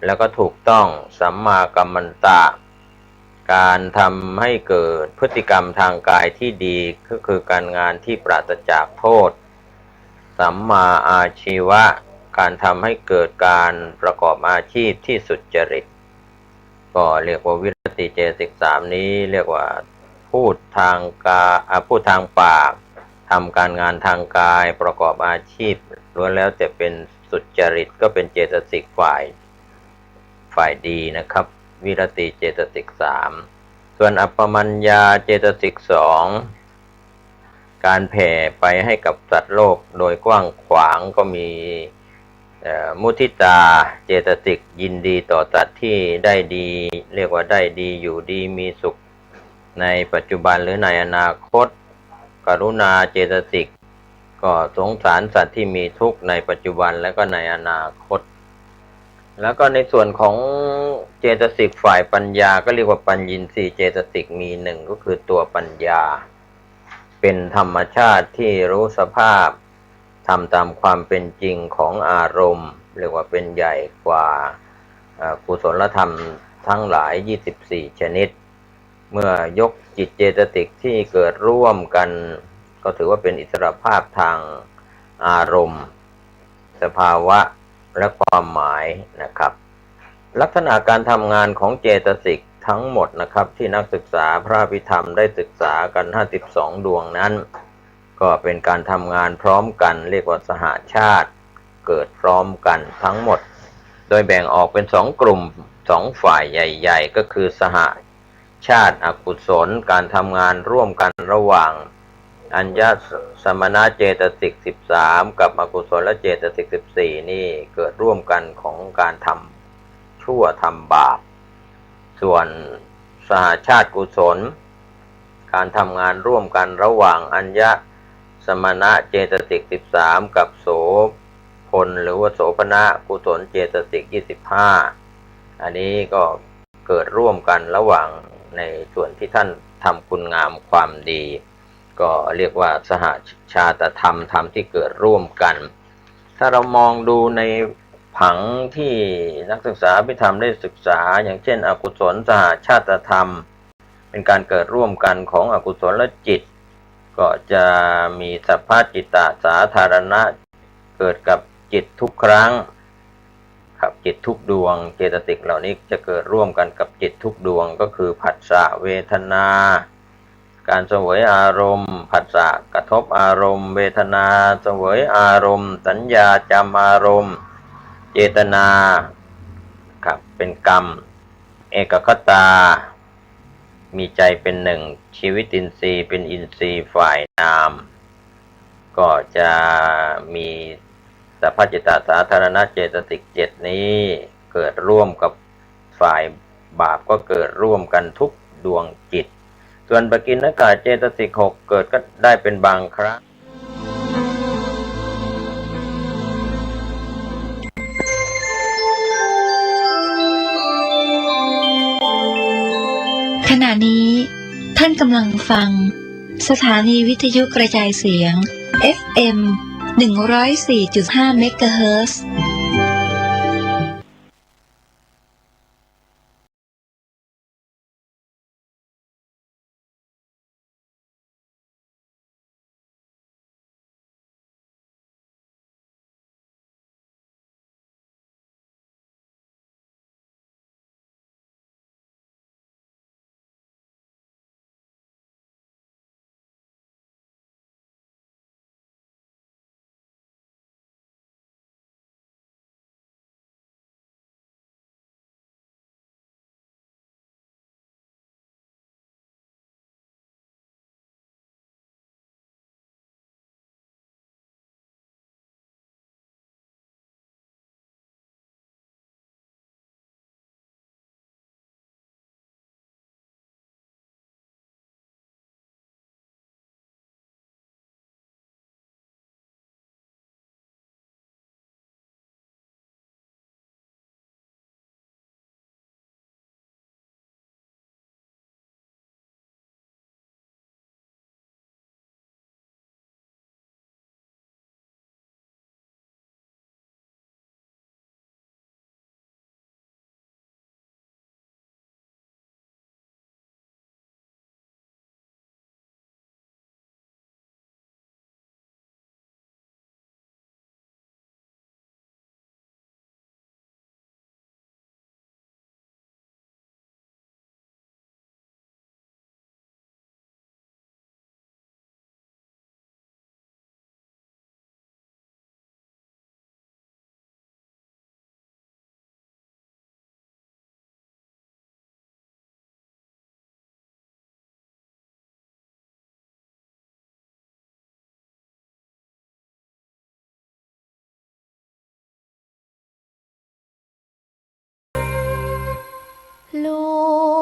แล้วก็ถูกต้องสัมมากัมมันตะการทำให้เกิดพฤติกรรมทางกายที่ดีก็คือการงานที่ปราศจากโทษสัมมาอาชีวะการทำให้เกิดการประกอบอาชีพที่สุจริตก็เรียกว่าวิรติเจตสิก3นี้เรียกว่าพูดทางปากทำการงานทางกายประกอบอาชีพล้วนแล้วแต่เป็นสุจริตก็เป็นเจตสิกฝ่ายดีนะครับวิรติเจตสิก3ส่วนอัปปมัญญาเจตสิก2การแผ่ไปให้กับสัตว์โลกโดยกว้างขวางก็มี มุทิตาเจตสิกยินดีต่อสัตว์ที่ได้ดีเรียกว่าได้ดีอยู่ดีมีสุขในปัจจุบันหรือในอนาคตกรุณาเจตสิกก็สงสารสัตว์ที่มีทุกข์ในปัจจุบันและก็ในอนาคตแล้วก็ในส่วนของเจตสิกฝ่ายปัญญาก็เรียกว่าปัญญินทรีย์เจตสิกมีหนึ่งก็คือตัวปัญญาเป็นธรรมชาติที่รู้สภาพทำตามความเป็นจริงของอารมณ์เรียกว่าเป็นใหญ่กว่ากุศลธรรมทั้งหลาย24ชนิดเมื่อยกจิตเจตสิกที่เกิดร่วมกันก็ถือว่าเป็นอิสรภาพทางอารมณ์สภาวะและความหมายนะครับลักษณะการทำงานของเจตสิกทั้งหมดนะครับที่นักศึกษาพระภิธรรมได้ศึกษากัน52ดวงนั้นก็เป็นการทำงานพร้อมกันเรียกว่าสหชาติเกิดพร้อมกันทั้งหมดโดยแบ่งออกเป็น2กลุ่ม2ฝ่ายใหญ่ๆก็คือสหชาติอกุศลการทำงานร่วมกันระหว่างอัญญสมณเจตสิก13กับอกุศลเจตสิก14นี่เกิดร่วมกันของการทำชั่วทำบาปส่วนสหชาติกุศลการทำงานร่วมกันระหว่างอัญญสมณเจตสิก13กับโสพลหรือว่าโสภณกุศลเจตสิก25อันนี้ก็เกิดร่วมกันระหว่างในส่วนที่ท่านทำคุณงามความดีก็เรียกว่าสหชาตธรรมธรรมที่เกิดร่วมกันถ้าเรามองดูในผังที่นักศึกษาภิธรรมได้ศึกษาอย่างเช่นอกุศลสหชาตธรรมเป็นการเกิดร่วมกันของอกุศลจิตก็จะมีสัพพจิตตสาธารณะเกิดกับจิตทุกครั้งครับจิตทุกดวงเจตสิกเหล่านี้จะเกิดร่วมกันกับจิตทุกดวงก็คือผัสสะเวทนาการเสวยอารมณ์ผัสสะกระทบอารมณ์เวทนาเสวยอารมณ์สัญญาจำอารมณ์เจตนาครับเป็นกรรมเอกคตามีใจเป็นหนึ่งชีวิตินทรีย์เป็นอินทรีย์ฝ่ายนามก็จะมีสัพพจิตตสาธารณเจตสิก7นี้เกิดร่วมกับฝ่ายบาปก็เกิดร่วมกันทุกดวงจิตส่วนปกิณกะเจตสิก6เกิดก็ได้เป็นบางครั้งขณะนี้ท่านกำลังฟังสถานีวิทยุกระจายเสียง FM 104.5 เมกะเฮิรตซ์ ลู